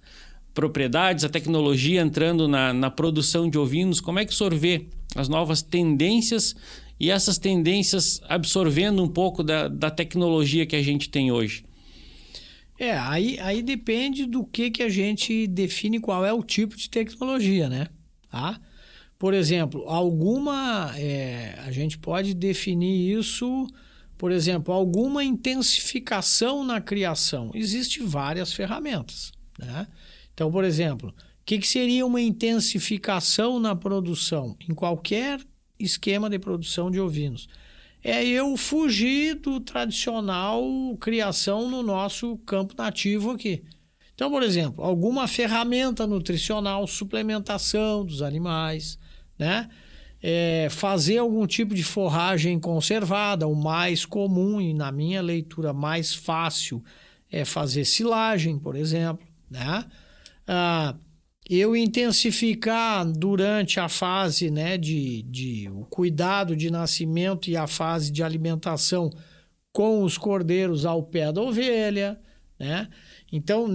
Speaker 1: propriedades, a tecnologia entrando na produção de ovinos? Como é que o senhor vê as novas tendências e essas tendências absorvendo um pouco da tecnologia que a gente tem hoje?
Speaker 2: Aí depende do que a gente define qual é o tipo de tecnologia, né? Tá? Por exemplo, a gente pode definir isso, por exemplo, alguma intensificação na criação. Existem várias ferramentas, né? Então, por exemplo, o que seria uma intensificação na produção? Em qualquer esquema de produção de ovinos. Eu fugir do tradicional criação no nosso campo nativo aqui. Então, por exemplo, alguma ferramenta nutricional, suplementação dos animais, né? Fazer algum tipo de forragem conservada, o mais comum e na minha leitura mais fácil é fazer silagem, por exemplo, né? Eu intensificar durante a fase, né, de o cuidado de nascimento e a fase de alimentação com os cordeiros ao pé da ovelha, né? Então,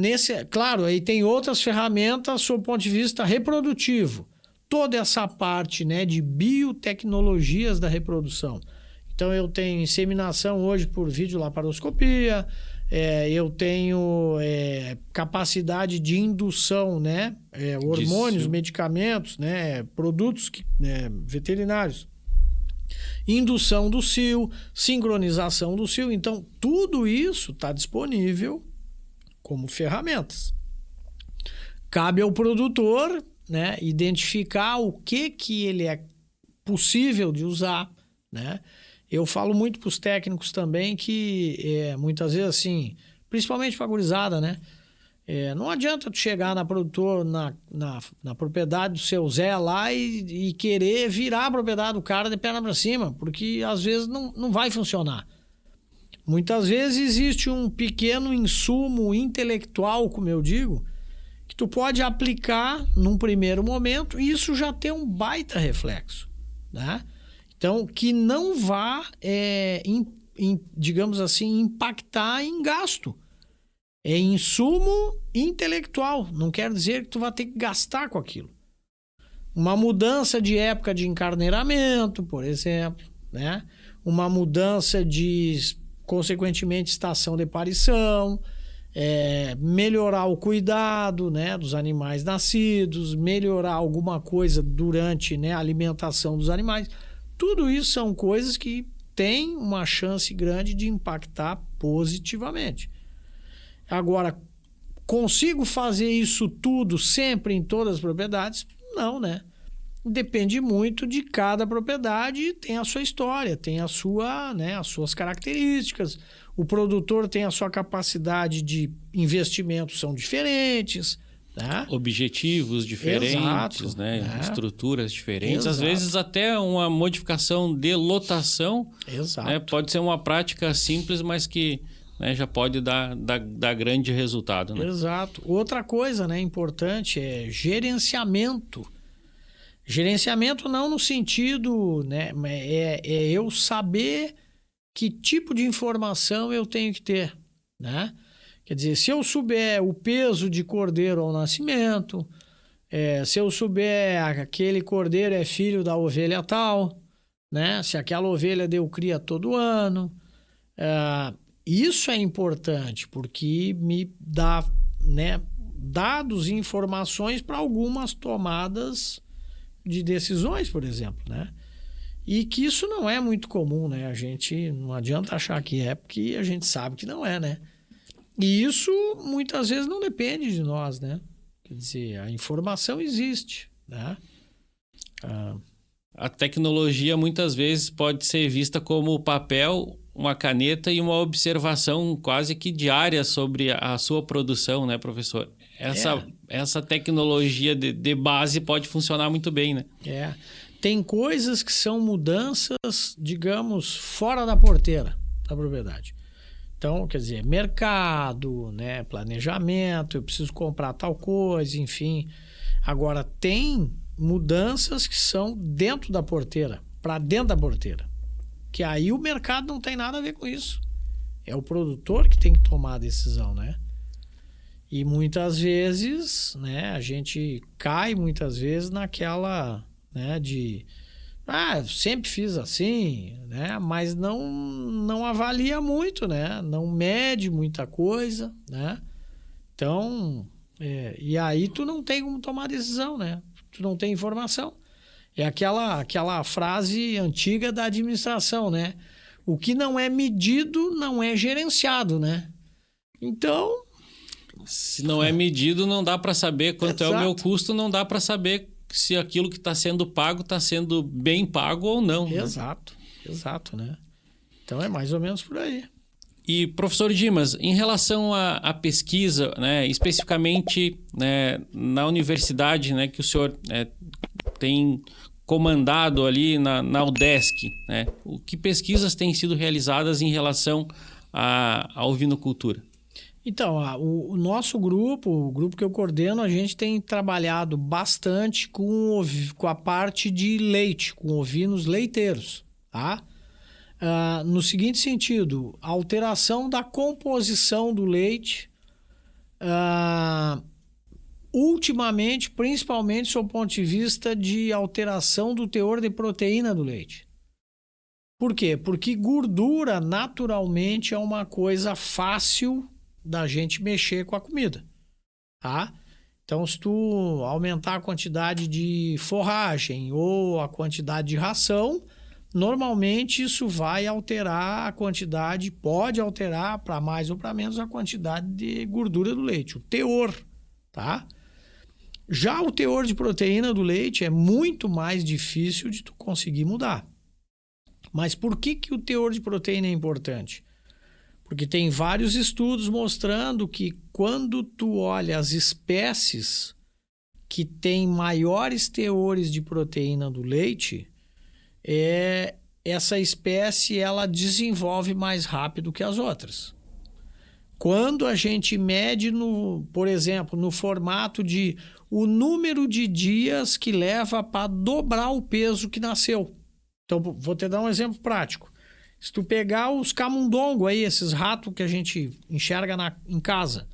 Speaker 2: claro, aí tem outras ferramentas sob o ponto de vista reprodutivo. Toda essa parte, né, de biotecnologias da reprodução. Então, eu tenho inseminação hoje por videolaparoscopia, eu tenho capacidade de indução, né, hormônios, medicamentos, né, produtos veterinários. Indução do cio, sincronização do cio. Então, tudo isso está disponível como ferramentas. Cabe ao produtor, né, identificar o que ele é possível de usar, né? Eu falo muito para os técnicos também que muitas vezes assim, principalmente para a gurizada, né? Não adianta tu chegar na propriedade do seu Zé lá e querer virar a propriedade do cara de perna para cima, porque às vezes não vai funcionar. Muitas vezes existe um pequeno insumo intelectual, como eu digo, que tu pode aplicar num primeiro momento e isso já tem um baita reflexo, né? Então, que não vá, digamos assim, impactar em gasto. É insumo intelectual. Não quer dizer que tu vai ter que gastar com aquilo. Uma mudança de época de encarneiramento, por exemplo, né? Uma mudança de, consequentemente, estação de parição, melhorar o cuidado, né, dos animais nascidos, melhorar alguma coisa durante, né, a alimentação dos animais. Tudo isso são coisas que têm uma chance grande de impactar positivamente. Agora, consigo fazer isso tudo sempre em todas as propriedades? Não, né? Depende muito de cada propriedade, tem a sua história, tem a sua, né, as suas características. O produtor tem a sua capacidade de investimento, são diferentes, né?
Speaker 1: Objetivos diferentes,
Speaker 2: Exato,
Speaker 1: né?
Speaker 2: né?
Speaker 1: Estruturas diferentes.
Speaker 2: Exato.
Speaker 1: Às vezes até uma modificação de lotação,
Speaker 2: Exato.
Speaker 1: né? Pode ser uma prática simples, mas que, né, já pode dar grande resultado, né?
Speaker 2: Exato. Outra coisa, né, importante é gerenciamento. Gerenciamento não no sentido, né, é eu saber que tipo de informação eu tenho que ter, né? Quer dizer, se eu souber o peso de cordeiro ao nascimento, se eu souber aquele cordeiro é filho da ovelha tal, né? Se aquela ovelha deu cria todo ano, isso é importante porque me dá, né, dados e informações para algumas tomadas de decisões, por exemplo, né? E que isso não é muito comum, né? A gente não adianta achar que é, porque a gente sabe que não é, né? E isso muitas vezes não depende de nós, né? Quer dizer, a informação existe, né?
Speaker 1: A tecnologia muitas vezes pode ser vista como papel, uma caneta e uma observação quase que diária sobre a sua produção, né, professor? Essa tecnologia de base pode funcionar muito bem, né?
Speaker 2: Tem coisas que são mudanças, digamos, fora da porteira da propriedade. Então, quer dizer, mercado, né, planejamento, eu preciso comprar tal coisa, enfim. Agora, tem mudanças que são dentro da porteira, para dentro da porteira. Que aí o mercado não tem nada a ver com isso. É o produtor que tem que tomar a decisão, né? E muitas vezes, né, a gente cai muitas vezes naquela, né, de sempre fiz assim, né, mas não avalia muito, né, não mede muita coisa, né? Então, e aí tu não tem como tomar decisão, né? Tu não tem informação. É aquela frase antiga da administração, né? O que não é medido não é gerenciado, né? Então,
Speaker 1: se não é medido, não dá para saber quanto é o meu custo, não dá para saber se aquilo que está sendo pago está sendo bem pago ou não.
Speaker 2: Exato, né? Então é mais ou menos por aí.
Speaker 1: E, professor Dimas, em relação à pesquisa, né, especificamente, né, na universidade, né, que o senhor tem comandado ali na UDESC, né, que pesquisas têm sido realizadas em relação à ovinocultura?
Speaker 2: Então, o nosso grupo, o grupo que eu coordeno, a gente tem trabalhado bastante com a parte de leite, com ovinos leiteiros, tá? No seguinte sentido, a alteração da composição do leite, ultimamente, principalmente sob o ponto de vista de alteração do teor de proteína do leite. Por quê? Porque gordura, naturalmente, é uma coisa fácil da gente mexer com a comida, tá? Então, se tu aumentar a quantidade de forragem ou a quantidade de ração, normalmente isso vai alterar a quantidade, pode alterar para mais ou para menos a quantidade de gordura do leite, o teor, tá? Já o teor de proteína do leite é muito mais difícil de tu conseguir mudar. Mas por que o teor de proteína é importante? Porque tem vários estudos mostrando que quando tu olha as espécies que têm maiores teores de proteína do leite, essa espécie ela desenvolve mais rápido que as outras. Quando a gente mede, por exemplo, no formato de o número de dias que leva para dobrar o peso que nasceu. Então, vou te dar um exemplo prático. Se tu pegar os camundongos aí, esses ratos que a gente enxerga em casa,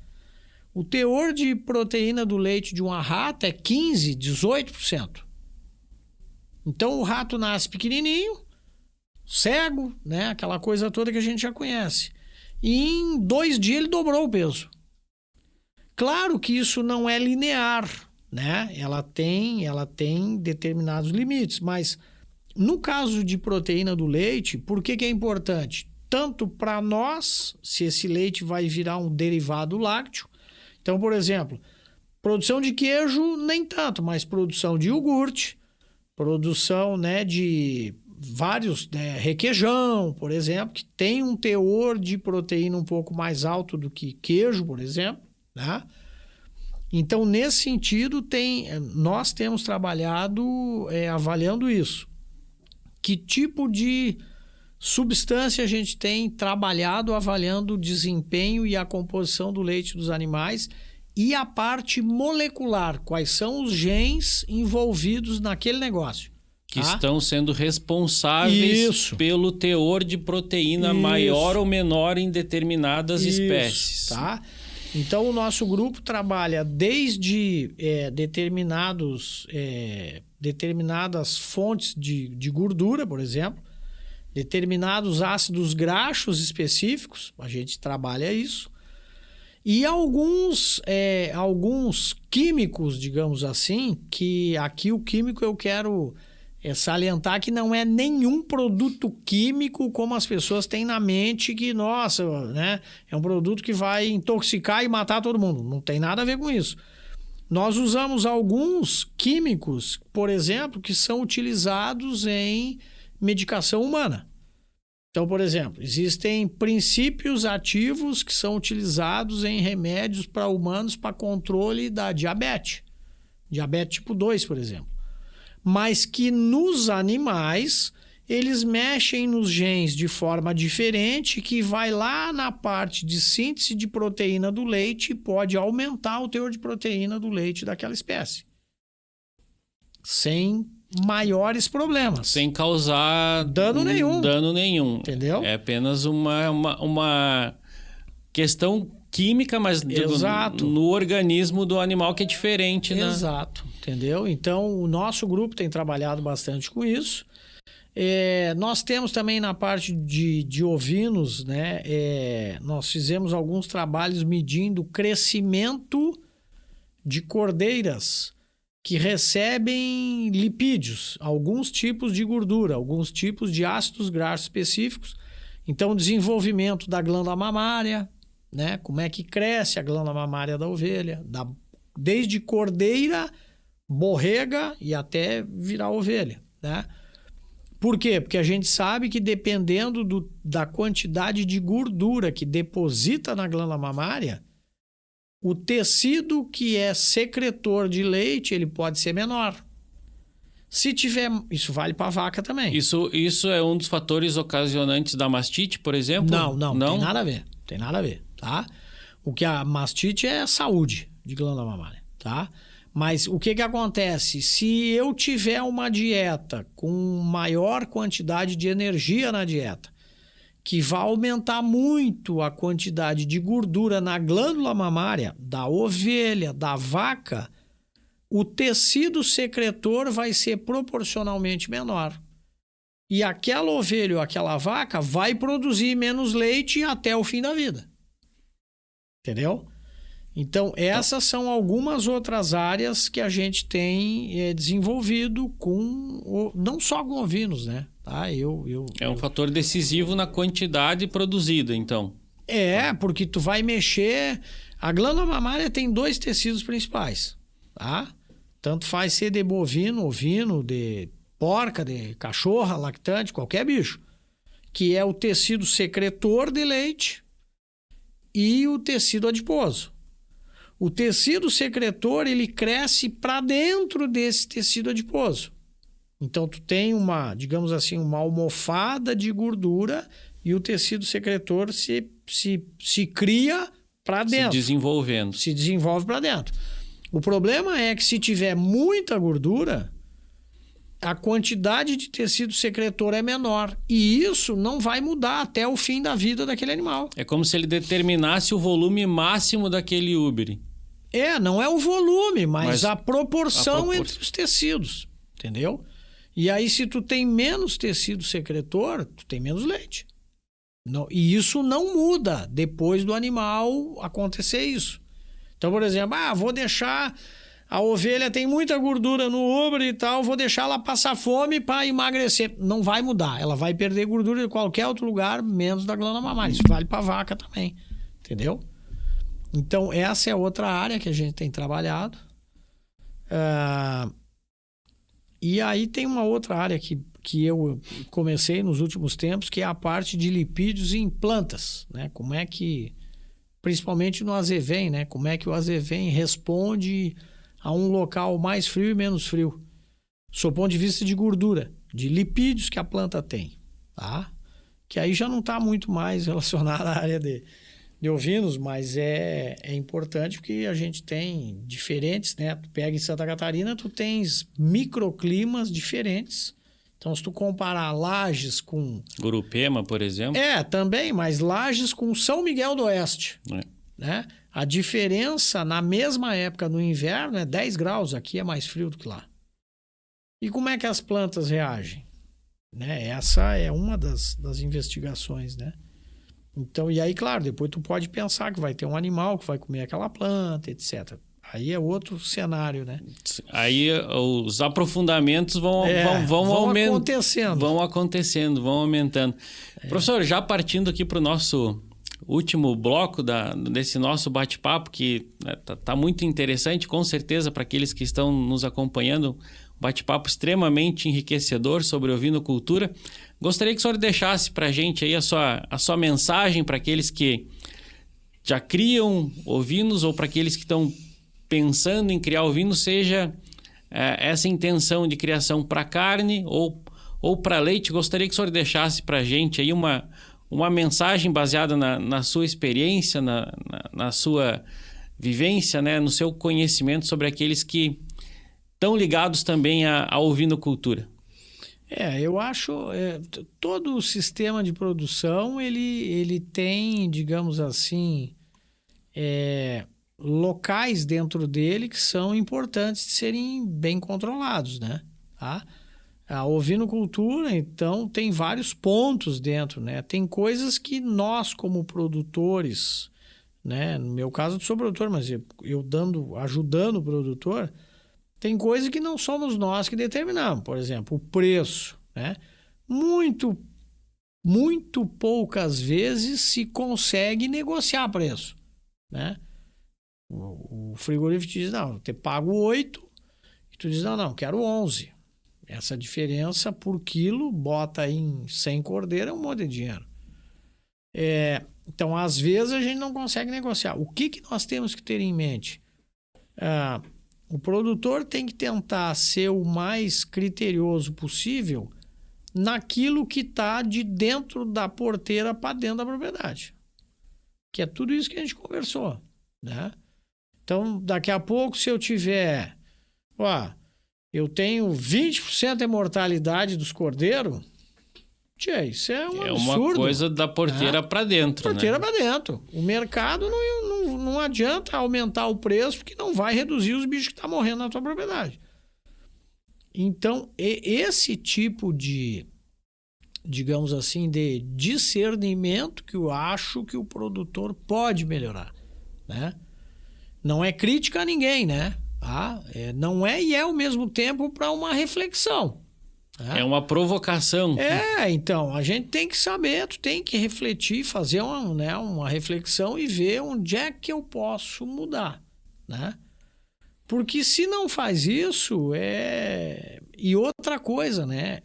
Speaker 2: o teor de proteína do leite de uma rata é 15%, 18%. Então o rato nasce pequenininho, cego, né? Aquela coisa toda que a gente já conhece. E em 2 dias ele dobrou o peso. Claro que isso não é linear, né? Ela tem determinados limites, mas no caso de proteína do leite, por que é importante? Tanto para nós, se esse leite vai virar um derivado lácteo. Então, por exemplo, produção de queijo nem tanto, mas produção de iogurte, produção, né, de vários, né, requeijão, por exemplo, que tem um teor de proteína um pouco mais alto do que queijo, por exemplo, né? Então, nesse sentido, nós temos trabalhado avaliando isso. Que tipo de substância a gente tem trabalhado avaliando o desempenho e a composição do leite dos animais e a parte molecular, quais são os genes envolvidos naquele negócio.
Speaker 1: Que estão sendo responsáveis pelo teor de proteína maior ou menor em determinadas espécies.
Speaker 2: Tá? Então, o nosso grupo trabalha desde determinadas fontes de gordura, por exemplo, determinados ácidos graxos específicos, a gente trabalha isso, e alguns químicos, digamos assim, que aqui o químico eu quero salientar que não é nenhum produto químico como as pessoas têm na mente que, nossa, né, é um produto que vai intoxicar e matar todo mundo. Não tem nada a ver com isso. Nós usamos alguns químicos, por exemplo, que são utilizados em medicação humana. Então, por exemplo, existem princípios ativos que são utilizados em remédios para humanos para controle da diabetes. Diabetes tipo 2, por exemplo. Mas que nos animais, eles mexem nos genes de forma diferente, que vai lá na parte de síntese de proteína do leite e pode aumentar o teor de proteína do leite daquela espécie. Sem maiores problemas.
Speaker 1: Sem causar
Speaker 2: dano nenhum. Entendeu?
Speaker 1: É apenas uma questão química, mas no organismo do animal que é diferente, né?
Speaker 2: Exato, entendeu? Então, o nosso grupo tem trabalhado bastante com isso. Nós temos também na parte de ovinos, né? Nós fizemos alguns trabalhos medindo o crescimento de cordeiras que recebem lipídios, alguns tipos de gordura, alguns tipos de ácidos graxos específicos. Então, o desenvolvimento da glândula mamária, né? Como é que cresce a glândula mamária da ovelha, desde cordeira, borrega e até virar ovelha, né? Por quê? Porque a gente sabe que dependendo da quantidade de gordura que deposita na glândula mamária, o tecido que é secretor de leite, ele pode ser menor. Se tiver... Isso vale para a vaca também.
Speaker 1: Isso é um dos fatores ocasionantes da mastite, por exemplo?
Speaker 2: Não, tem nada a ver. Tem nada a ver, tá? O que a mastite é a saúde de glândula mamária, tá? Mas o que acontece? Se eu tiver uma dieta com maior quantidade de energia na dieta, que vai aumentar muito a quantidade de gordura na glândula mamária da ovelha, da vaca, o tecido secretor vai ser proporcionalmente menor. E aquela ovelha ou aquela vaca vai produzir menos leite até o fim da vida. Entendeu? Então, essas são algumas outras áreas que a gente tem desenvolvido não só com ovinos, né? Tá?
Speaker 1: É um fator decisivo na quantidade produzida, então.
Speaker 2: Porque tu vai mexer... A glândula mamária tem 2 tecidos principais, tá? Tanto faz ser de bovino, ovino, de porca, de cachorra, lactante, qualquer bicho. Que é o tecido secretor de leite e o tecido adiposo. O tecido secretor, ele cresce para dentro desse tecido adiposo. Então, tu tem digamos assim, uma almofada de gordura e o tecido secretor se cria para dentro. Se desenvolve para dentro. O problema é que se tiver muita gordura, a quantidade de tecido secretor é menor. E isso não vai mudar até o fim da vida daquele animal.
Speaker 1: É como se ele determinasse o volume máximo daquele úbere.
Speaker 2: Não é o volume, mas a proporção entre os tecidos. Entendeu? E aí, se tu tem menos tecido secretor, tu tem menos leite. Não, e isso não muda depois do animal acontecer isso. Então, por exemplo, vou deixar... A ovelha tem muita gordura no úbaro e tal, vou deixar ela passar fome para emagrecer. Não vai mudar. Ela vai perder gordura de qualquer outro lugar, menos da glândula mamária. Isso vale para vaca também. Entendeu? Então, essa é outra área que a gente tem trabalhado. E aí tem uma outra área que eu comecei nos últimos tempos, que é a parte de lipídios em plantas, né? Como é que, principalmente no azevém, né? Como é que o azevém responde a um local mais frio e menos frio, sob o ponto de vista de gordura, de lipídios que a planta tem, tá? Que aí já não está muito mais relacionado à área de ovinos, mas é importante porque a gente tem diferentes, né? Tu pega em Santa Catarina, tu tens microclimas diferentes. Então, se tu comparar Lages com...
Speaker 1: Urupema, por exemplo.
Speaker 2: Também, mas Lages com São Miguel do Oeste, né? A diferença na mesma época no inverno é 10 graus, aqui é mais frio do que lá. E como é que as plantas reagem? Né? Essa é uma das investigações, né? Então, e aí, claro, depois tu pode pensar que vai ter um animal que vai comer aquela planta, etc. Aí é outro cenário, né?
Speaker 1: Aí os aprofundamentos vão
Speaker 2: acontecendo.
Speaker 1: Vão aumentando. Professor, já partindo aqui para o nosso último bloco desse nosso bate-papo, que tá muito interessante, com certeza, para aqueles que estão nos acompanhando, um bate-papo extremamente enriquecedor sobre ovinocultura. Gostaria que o senhor deixasse para a gente aí a sua mensagem para aqueles que já criam ovinos ou para aqueles que estão pensando em criar ovinos, seja essa intenção de criação para carne ou para leite. Gostaria que o senhor deixasse para a gente aí uma mensagem baseada na sua experiência, na sua vivência, né, no seu conhecimento sobre aqueles que estão ligados também à ovinocultura.
Speaker 2: Eu acho todo o sistema de produção ele tem, digamos assim, locais dentro dele que são importantes de serem bem controlados, né? Tá? A ovinocultura, então, tem vários pontos dentro, né? Tem coisas que nós, como produtores, né? No meu caso, eu sou produtor, mas eu ajudando o produtor, tem coisas que não somos nós que determinamos. Por exemplo, o preço, né? Muito, muito poucas vezes se consegue negociar preço, né? O frigorífico te diz, não, eu te pago 8, e tu diz, não, quero 11. Essa diferença por quilo, bota aí em 100 cordeiro, é um monte de dinheiro. Então, às vezes, a gente não consegue negociar. O que nós temos que ter em mente? O produtor tem que tentar ser o mais criterioso possível naquilo que está de dentro da porteira para dentro da propriedade. Que é tudo isso que a gente conversou, né? Então, daqui a pouco, se eu tiver... eu tenho 20% de mortalidade dos cordeiros. Isso é um absurdo.
Speaker 1: É uma coisa da porteira para dentro,
Speaker 2: porteira
Speaker 1: né?
Speaker 2: para dentro. O mercado não adianta aumentar o preço porque não vai reduzir os bichos que estão morrendo na tua propriedade. Então, esse tipo de, digamos assim, de discernimento que eu acho que o produtor pode melhorar, né? Não é crítica a ninguém, né? Não é e é ao mesmo tempo para uma reflexão.
Speaker 1: É uma provocação.
Speaker 2: Então, a gente tem que saber, tu tem que refletir, fazer uma reflexão e ver onde é que eu posso mudar, né? Porque se não faz isso, E outra coisa, né?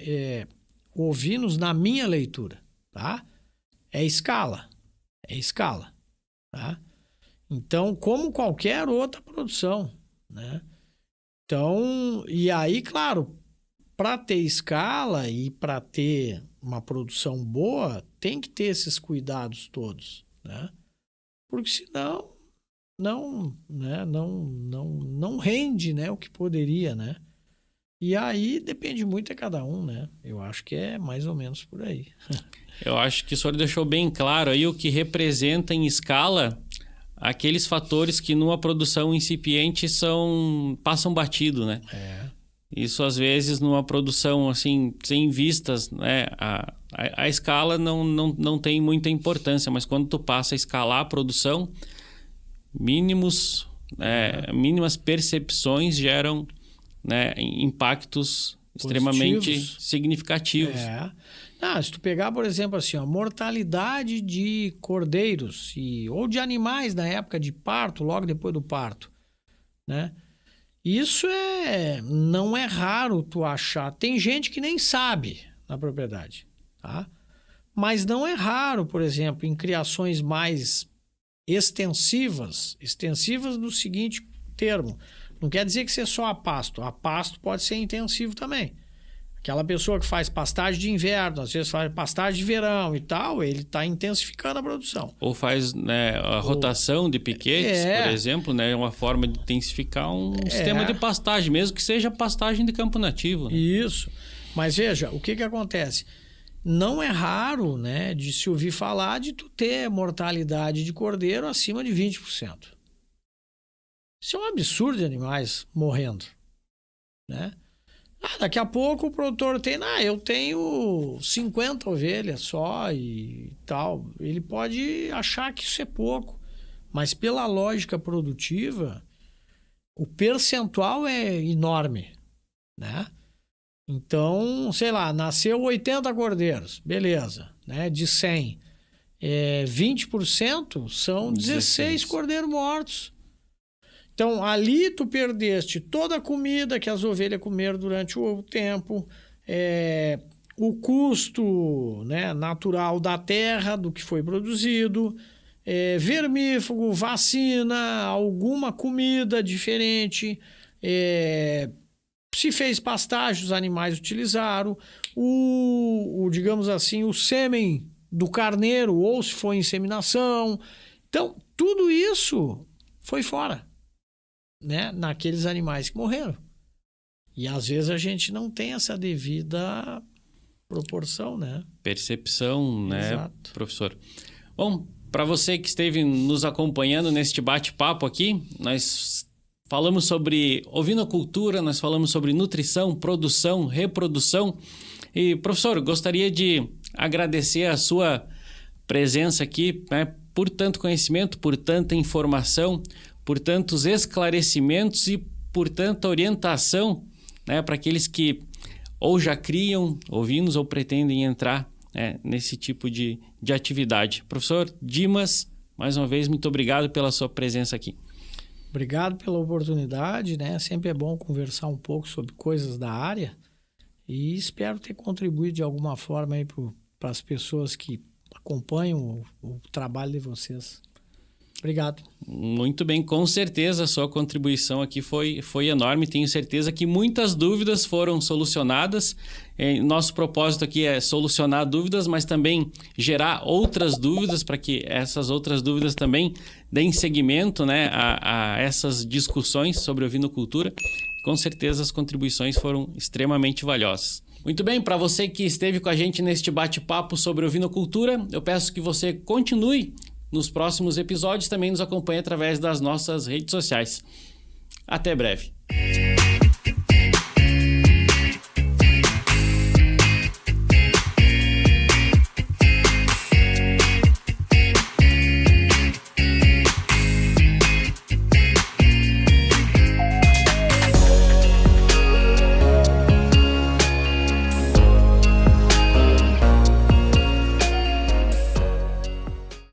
Speaker 2: Ovinos, na minha leitura, tá? É escala, tá? Então, como qualquer outra produção, né? Então, e aí, claro, para ter escala e para ter uma produção boa, tem que ter esses cuidados todos, né? Porque senão não rende, né, o que poderia, né? E aí depende muito de cada um, né? Eu acho que é mais ou menos por aí.
Speaker 1: Eu acho que o senhor deixou bem claro aí o que representa em escala aqueles fatores que numa produção incipiente passam batido, né? Isso, às vezes, numa produção assim, sem vistas, né? A escala não tem muita importância, mas quando tu passa a escalar a produção, mínimas percepções geram, né, impactos extremamente significativos.
Speaker 2: Se tu pegar, por exemplo, assim, a mortalidade de cordeiros ou de animais na época de parto, logo depois do parto, né? Isso não é raro tu achar. Tem gente que nem sabe na propriedade, tá? Mas não é raro, por exemplo, em criações mais extensivas no seguinte termo. Não quer dizer que você só a pasto. A pasto pode ser intensivo também. Aquela pessoa que faz pastagem de inverno, às vezes faz pastagem de verão e tal, ele está intensificando a produção.
Speaker 1: Ou faz, né, a rotação de piquetes, por exemplo, né, uma forma de intensificar um sistema de pastagem, mesmo que seja pastagem de campo nativo. Né?
Speaker 2: Isso. Mas veja, o que acontece? Não é raro, né, de se ouvir falar de tu ter mortalidade de cordeiro acima de 20%. Isso é um absurdo de animais morrendo, né? Daqui a pouco o produtor eu tenho 50 ovelhas só e tal. Ele pode achar que isso é pouco, mas pela lógica produtiva, o percentual é enorme, né? Então, sei lá, nasceu 80 cordeiros, beleza, né? De 100, 20% são 16 cordeiros mortos. Então, ali tu perdeste toda a comida que as ovelhas comeram durante o tempo, o custo, né, natural da terra, do que foi produzido, vermífugo, vacina, alguma comida diferente, se fez pastagem, os animais utilizaram, digamos assim, o sêmen do carneiro, ou se foi inseminação. Então, tudo isso foi fora, né, naqueles animais que morreram. E às vezes a gente não tem essa devida proporção, né?
Speaker 1: Percepção, né,
Speaker 2: Exato.
Speaker 1: Professor? Bom, para você que esteve nos acompanhando neste bate-papo aqui, nós falamos sobre ovinocultura, nós falamos sobre nutrição, produção, reprodução. E, professor, gostaria de agradecer a sua presença aqui, né, por tanto conhecimento, por tanta informação, por tantos esclarecimentos e por tanta orientação, né, para aqueles que ou já criam ovinos ou pretendem entrar, né, nesse tipo de atividade. Professor Dimas, mais uma vez, muito obrigado pela sua presença aqui.
Speaker 2: Obrigado pela oportunidade, né? Sempre é bom conversar um pouco sobre coisas da área e espero ter contribuído de alguma forma aí para as pessoas que acompanham o trabalho de vocês. Obrigado.
Speaker 1: Muito bem, com certeza a sua contribuição aqui foi enorme. Tenho certeza que muitas dúvidas foram solucionadas. Nosso propósito aqui é solucionar dúvidas, mas também gerar outras dúvidas para que essas outras dúvidas também deem seguimento, né, a essas discussões sobre ovinocultura. Com certeza as contribuições foram extremamente valiosas. Muito bem, para você que esteve com a gente neste bate-papo sobre ovinocultura, eu peço que você continue nos próximos episódios, também nos acompanhe através das nossas redes sociais. Até breve.